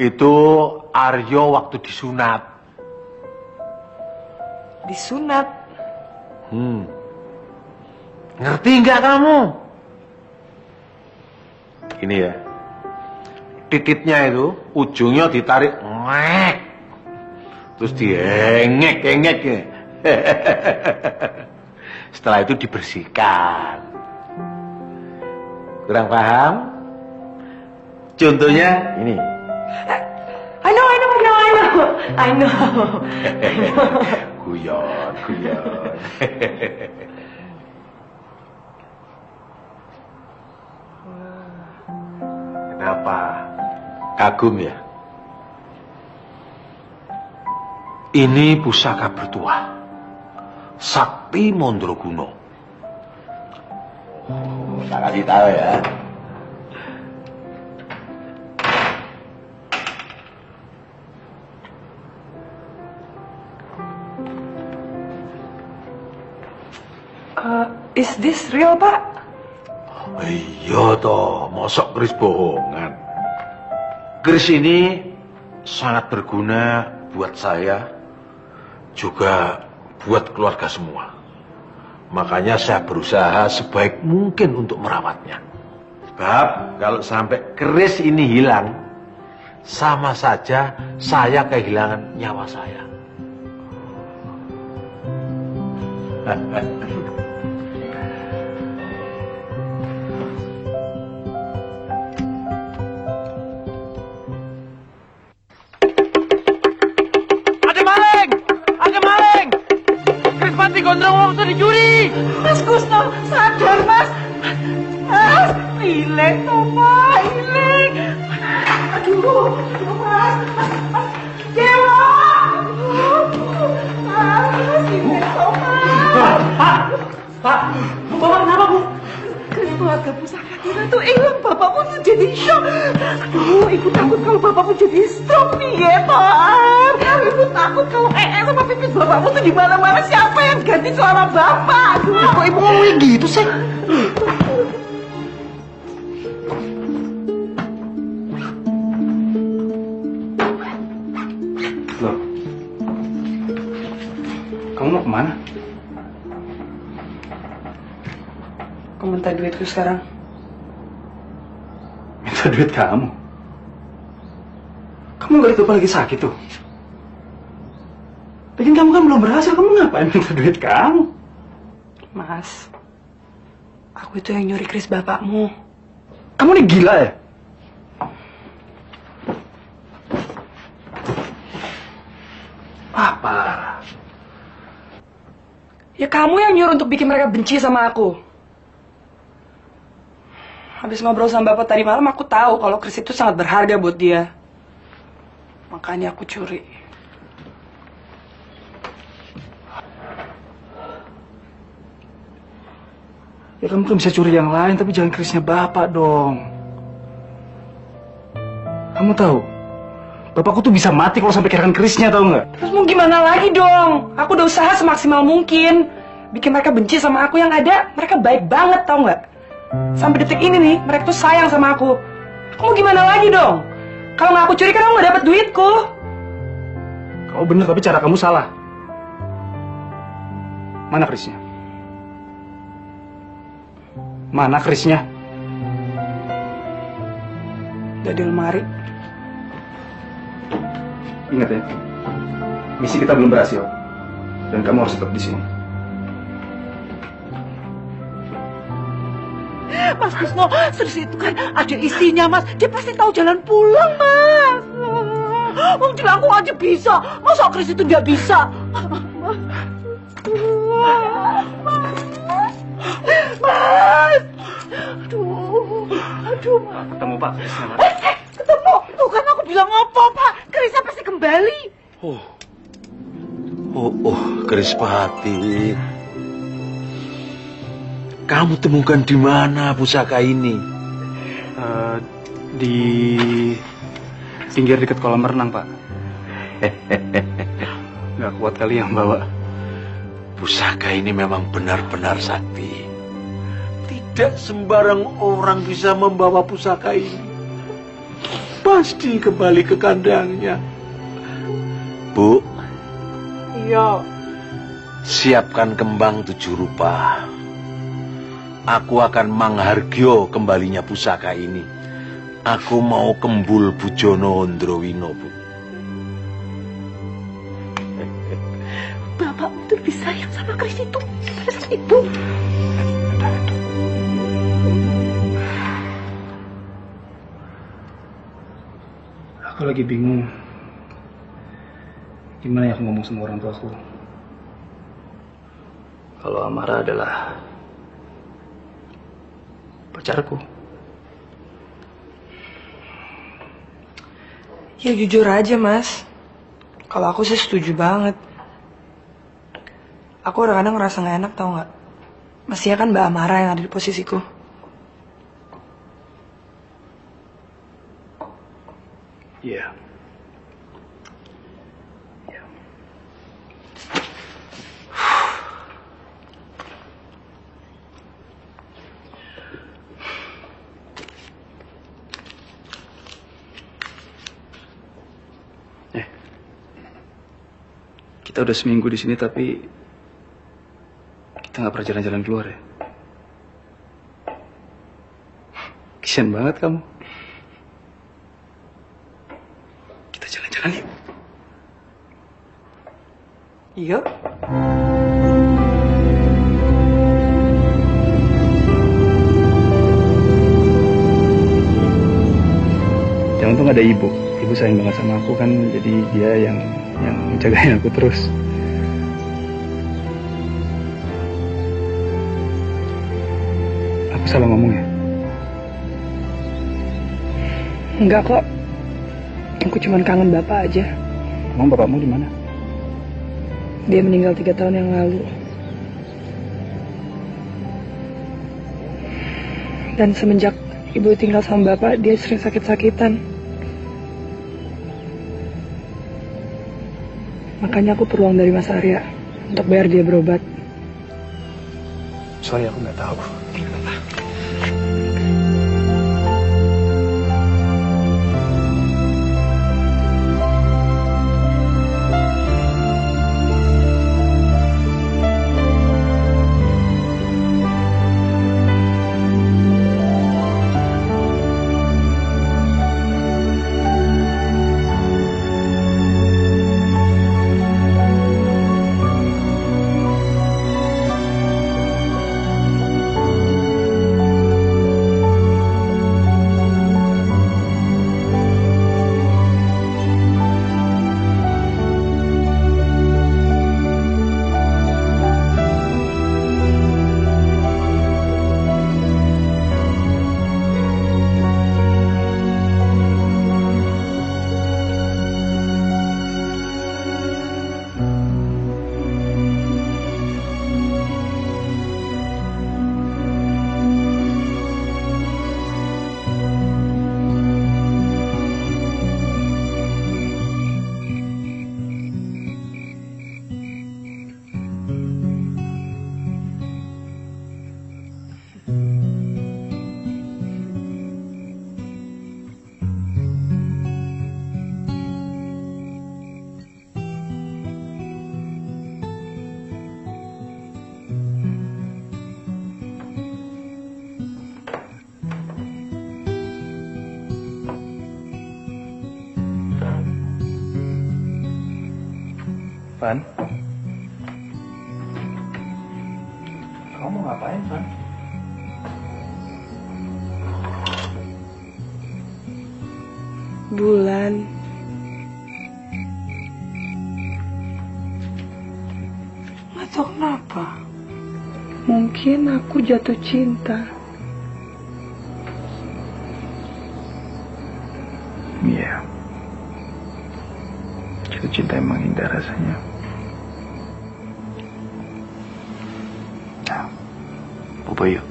Itu Aryo waktu disunat. Disunat. Ngerti nggak kamu? Ini ya, titiknya itu ujungnya ditarik, ngek, terus diengek ya. Setelah itu dibersihkan. Kurang paham? Contohnya ini. I know. Guyon. Kenapa? Kagum ya? Ini pusaka bertuah. Sakti Mandraguna. Tak kasih tahu ya. Is this real, Pak? Iya toh, mosok keris bohongan. Keris ini sangat berguna buat saya, juga buat keluarga semua. Makanya saya berusaha sebaik mungkin untuk merawatnya. Sebab kalau sampai keris ini hilang, sama saja saya kehilangan nyawa saya. Ada maling! Keris Pati Gondrong waktu dicuri! Mas Gusno, sadar Mas. Mas, Ileng toh Pak, Ileng. Aduh, Mas. Dewa! Mas, Ileng toh Mas. Pak, Bapak kenapa, Bu? Keluarga pusaka kita tuh hilang, bapakmu tuh jadi shock. Aduh, ibu takut kalau bapakmu jadi stroke nih ya, Pak. Ibu takut kalau sama pipis bapakmu tuh di mana-mana, siapa yang ganti suara bapak? Aduh, Kok ibu ngomongnya gitu sih? Loh, kamu mau kemana? Kamu minta duitku sekarang. Minta duit kamu? Kamu gak itu lagi sakit tuh? Lagian kamu kan belum berhasil, kamu ngapain minta duit kamu? Mas, aku itu yang nyuri keris bapakmu. Kamu nih gila ya? Apa? Ya kamu yang nyuruh untuk bikin mereka benci sama aku. Habis ngobrol sama Bapak tadi malam, aku tahu kalau Kris itu sangat berharga buat dia. Makanya aku curi. Ya kamu kan bisa curi yang lain, tapi jangan Krisnya Bapak dong. Kamu tahu, Bapakku tuh bisa mati kalau sampai kehilangan Krisnya, tahu nggak? Terus mau gimana lagi dong? Aku udah usaha semaksimal mungkin. Bikin mereka benci sama aku, yang ada mereka baik banget, tahu nggak? Sampai detik ini nih, mereka tuh sayang sama aku. Aku mau gimana lagi dong? Kalau nggak aku curi kan aku nggak dapat duitku. Kamu bener, tapi cara kamu salah. Mana Krisnya? Mana Krisnya? Udah di lemari. Ingat ya, misi kita belum berhasil. Dan kamu harus tetap di sini. Mas Krisno, Sris itu kan ada istrinya, Mas. Dia pasti tahu jalan pulang, Mas. Wong aku aja bisa. Masa Kris itu nggak bisa? Mas. Aduh, Mas. Ketemu Pak Krisnya. Ketemu. Tuh kan aku bilang apa, Pak? Krisnya pasti kembali. Krispati. Kamu temukan di mana pusaka ini? Di pinggir dekat kolam renang, Pak. Nggak kuat kali yang bawa. Pusaka ini memang benar-benar sakti. Tidak sembarang orang bisa membawa pusaka ini. Pasti kembali ke kandangnya. Bu. Iya. Siapkan kembang 7 rupa. Aku akan manghargyo kembalinya pusaka ini. Aku mau kembul Bujono Ondrowino, Bu. Bapak betul lebih sayang sama Kris itu daripada sama ibu. Aku lagi bingung. Gimana ya aku ngomong sama orang tuaku? Kalau Amara adalah pacarku. Ya jujur aja, Mas. Kalau aku sih setuju banget. Aku kadang-kadang ngerasa gak enak, tau gak? Mestinya kan Mbak Amara yang ada di posisiku. Iya. Kita udah seminggu di sini tapi kita nggak pernah jalan-jalan keluar ya. Kasian banget kamu. Kita jalan-jalan yuk. Iya. Yang untung ada ibu. Ibu sayang banget sama aku kan, jadi dia yang menjagain aku terus. Aku salah ngomong ya? Enggak kok. Aku cuma kangen Bapak aja. Emang bapakmu di mana? Dia meninggal 3 tahun yang lalu. Dan semenjak ibu tinggal sama Bapak, dia sering sakit-sakitan. Makanya aku perlu uang dari Mas Arya untuk bayar dia berobat. Sorry, aku nggak tahu. Van? Kamu mau ngapain, Van? Bulan. Nggak tahu kenapa. Mungkin aku jatuh cinta. Iya. Jatuh cinta emang indah rasanya. Nah, bobo yuk.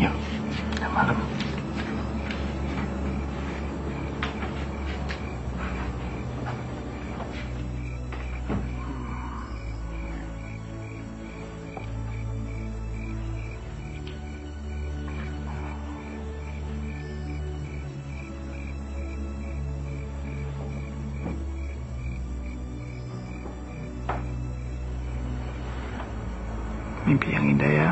Yuk, udah malam. Mimpi yang indah ya.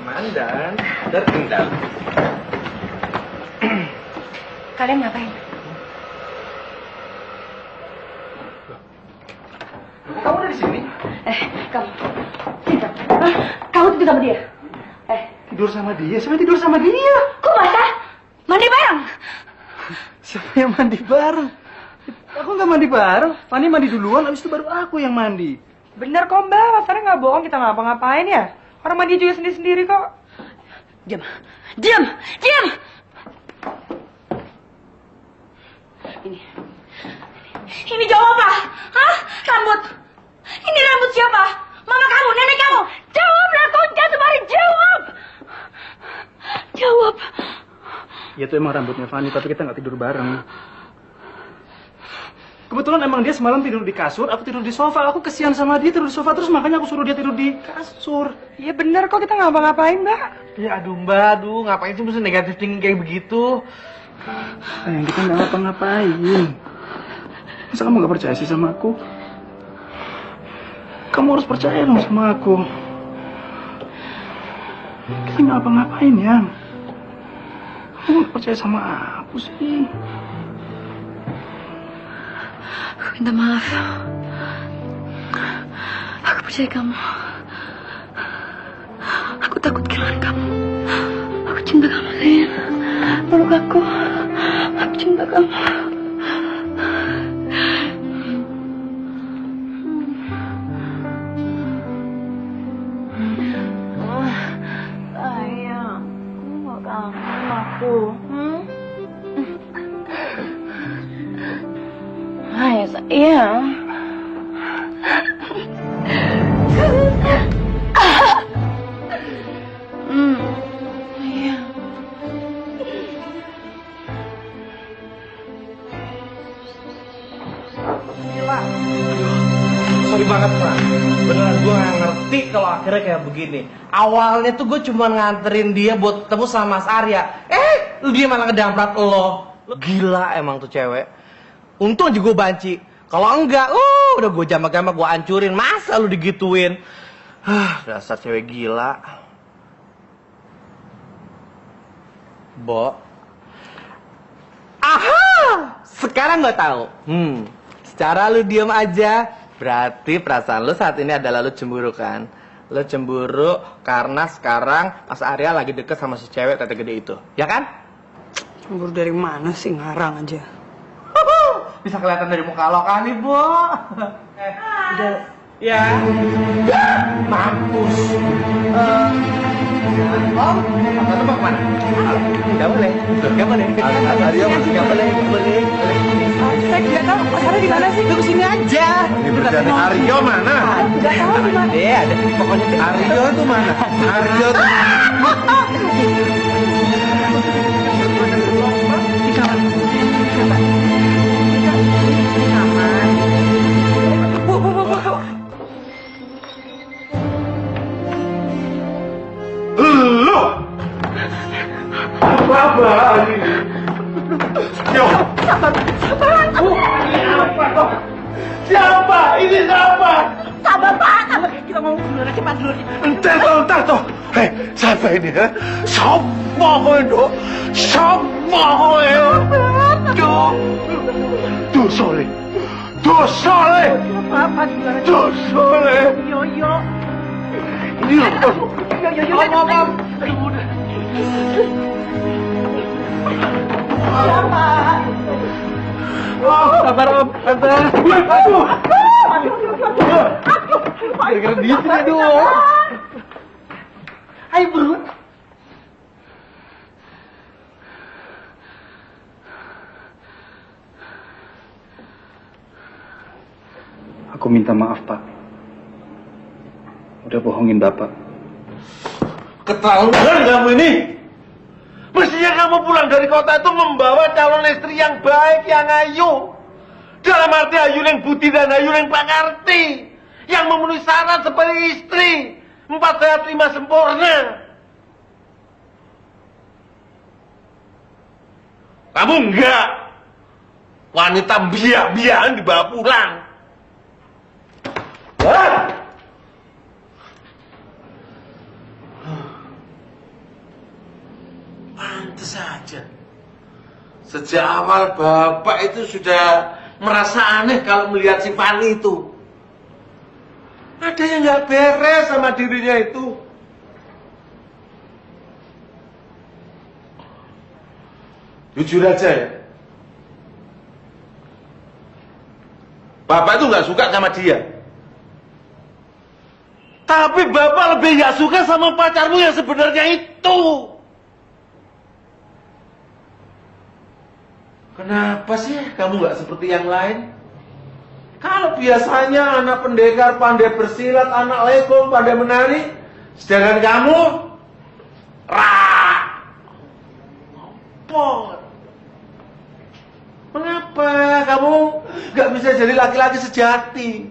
Mandan, tertinggal. Kalian ngapain? Kamu udah di sini? Kamu. Cinta. Kamu tidur sama dia? Tidur sama dia? Siapa yang tidur sama dia? Kok masa? Mandi bareng? Siapa yang mandi bareng? Aku nggak mandi bareng. Fanny mandi duluan, abis itu baru aku yang mandi. Bener kok Mbak, Mas Arya nggak bohong kita ngapa-ngapain ya. Orang mandi juga sendiri-sendiri kok. Diam. Diam. Diam. Ini jawab apa? Hah? Rambut. Ini rambut siapa? Mama kamu, nenek kamu. Jawablah, Konca Sumari, jawab. Jawab. Ya itu emang rambutnya Fanny, tapi kita nggak tidur bareng. Kebetulan emang dia semalam tidur di kasur, aku tidur di sofa. Aku kesian sama dia tidur di sofa, terus makanya aku suruh dia tidur di kasur. Iya bener kok kita ngapa-ngapain Mbak. Ya aduh Mbak, aduh ngapain sih mesti negatif thinking kayak begitu? Sayang, kita nggak ngapa-ngapain. Masa kamu nggak percaya sih sama aku? Kamu harus percaya dong sama aku. Kita nggak ngapa-ngapain ya. Kamu nggak percaya sama aku sih? Aku minta maaf. Aku percaya kamu. Aku takut kehilangan kamu. Aku cinta kamu, sayang. Peluk aku. Aku cinta kamu. Sayang, kamu gak kangen aku. Ayo sayang. Iya. Sorry banget Pak, beneran gue gak ngerti kalau akhirnya kayak begini. Awalnya tuh gue cuma nganterin dia buat ketemu sama Mas Arya. Dia malah ngedamprat lo. Gila emang tuh cewek. Untung aja gue banci. Kalau enggak, udah gue jamak-jamak gue hancurin. Masa lu digituin? Dasar cewek gila. Bo. Aha! Sekarang gak tahu. Secara lu diem aja, berarti perasaan lu saat ini adalah lu cemburu kan? Lu cemburu karena sekarang Mas Arya lagi deket sama si cewek tete gede itu, ya kan? Cemburu dari mana sih, ngarang aja. Bisa kelihatan dari muka lo kan, Ibu? Udah. Ya. Mampus. Om, apa tuh mau kemana? Gak boleh. Gak boleh. Arya masih gak boleh. Gak boleh. Saya tidak tahu Mas Arya di mana sih. Tunggu sini aja. Ini berarti Aryo mana? Tidak tahu di mana. Ada. Pokoknya Aryo tuh mana? Aryo tuh. Di kamar. Lu! Apa ini? cepat dulu. Entar toh. Hei, siapa ini ya? Siapa kowe, Dok? Siapa kowe? Duh, soleh. Apa gimana? Duh, soleh. Yo. Ini apa? Yo. Sabar Om, tante. Aduh. Gara-gara dia sih, aduh. Ayo burun. Aku minta maaf, Pak. Udah bohongin Bapak. Keterlaluan kamu ini. Mestinya kamu pulang dari kota itu membawa calon istri yang baik, yang ayu. Dalam arti ayu yang budi dan ayu yang pakarti. Yang memenuhi syarat sebagai istri. 4 sehat 5 sempurna. Kamu enggak. Wanita biak-biakan dibawa pulang. Hah? Pantes saja. Sejak awal Bapak itu sudah merasa aneh kalau melihat si Fani itu. Ada yang nggak beres sama dirinya itu. Jujur aja ya. Bapak itu nggak suka sama dia. Tapi Bapak lebih nggak suka sama pacarmu yang sebenarnya itu. Kenapa sih kamu nggak seperti yang lain? Kalau biasanya anak pendekar pandai bersilat, anak legong pandai menari, sedangkan kamu apa? Mengapa kamu nggak bisa jadi laki-laki sejati?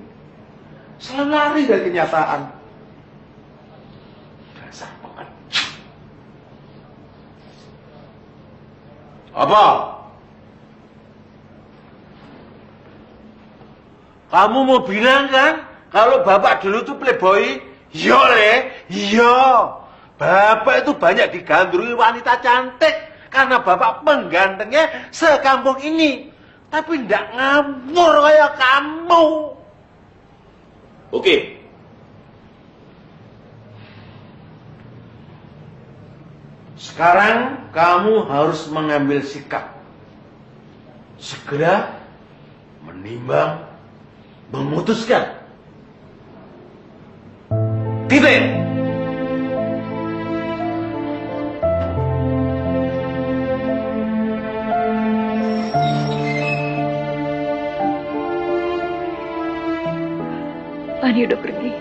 Selalu lari dari kenyataan. Dasar pengecut. Apa? Kamu mau bilang kan, kalau Bapak dulu tuh playboy? Iya, Le. Iya. Bapak itu banyak digandrungi wanita cantik. Karena Bapak penggantengnya sekampung ini. Tapi ndak ngawur kayak kamu. Oke. Sekarang kamu harus mengambil sikap. Segera menimbang, memutuskan. Titik. Fani udah pergi.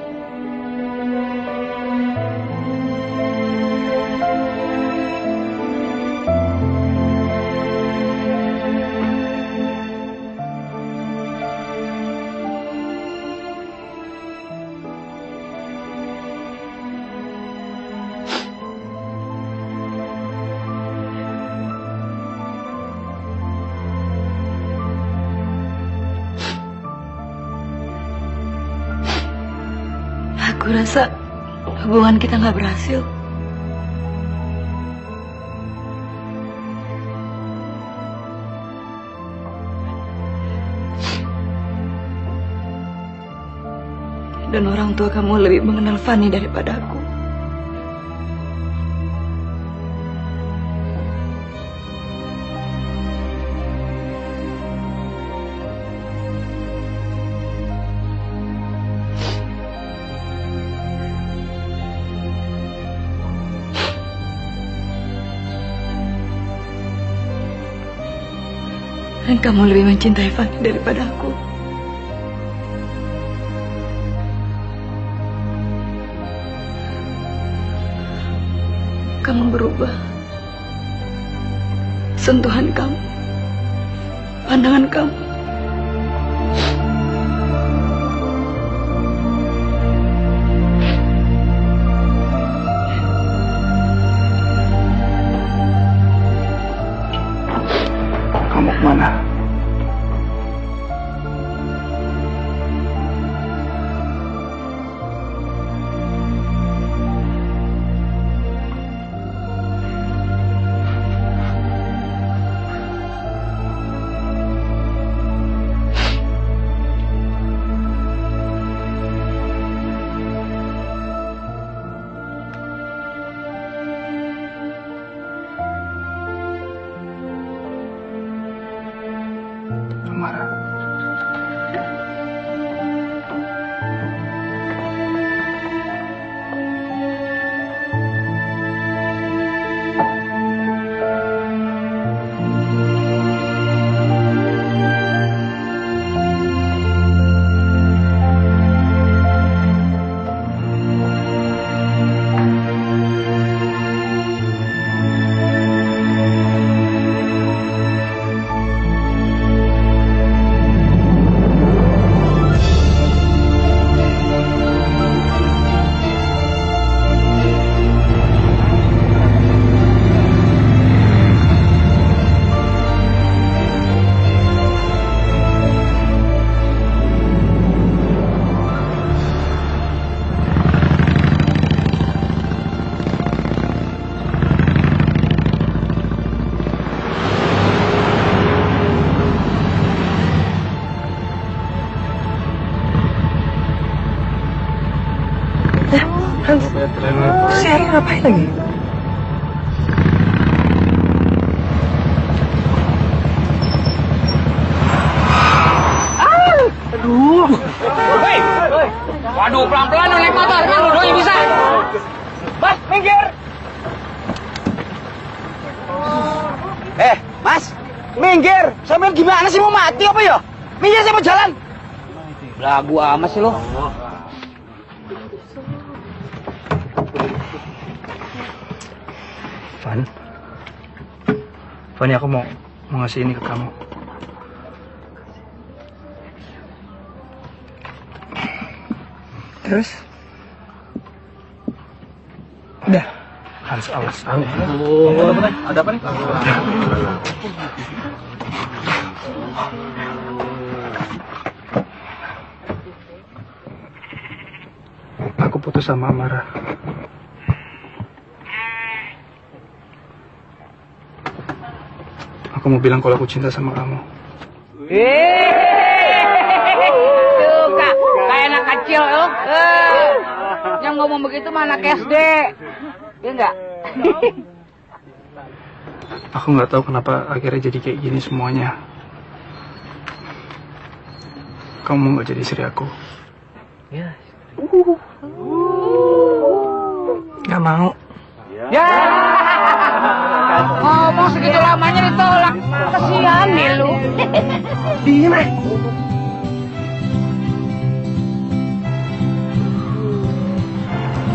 Aku rasa hubungan kita nggak berhasil. Dan orang tua kamu lebih mengenal Fani daripada aku. Dan kamu lebih mencintai Fani daripada aku. Kamu berubah. Sentuhan kamu, pandangan kamu. Kamu kemana? Hans, si Eri ngapain lagi? Waduh, pelan-pelan lu naik motor, kan lu doang bisa. Mas, minggir! Mas, minggir! Sambil gimana sih, mau mati apa ya? Minggir, saya mau jalan! Lagu amat sih lo. Fanny, aku mau ngasih ini ke kamu. Terus? Udah. Hans, awas. Ada apa nih? Aku putus sama Amara. Aku mau bilang kalau aku cinta sama kamu. Tuh, Kak, kayak anak kecil lo. Yang ngomong begitu mah anak SD. Ya enggak? Aku nggak tahu kenapa akhirnya jadi kayak gini semuanya. Kamu nggak jadi istri aku? Ya. Nggak mau. Ya. Ngomong segitu lamanya ditolak. Kasihan nih lu. Diem ah.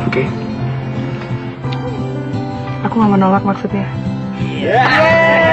Oke. Aku nggak menolak maksudnya. Yeah.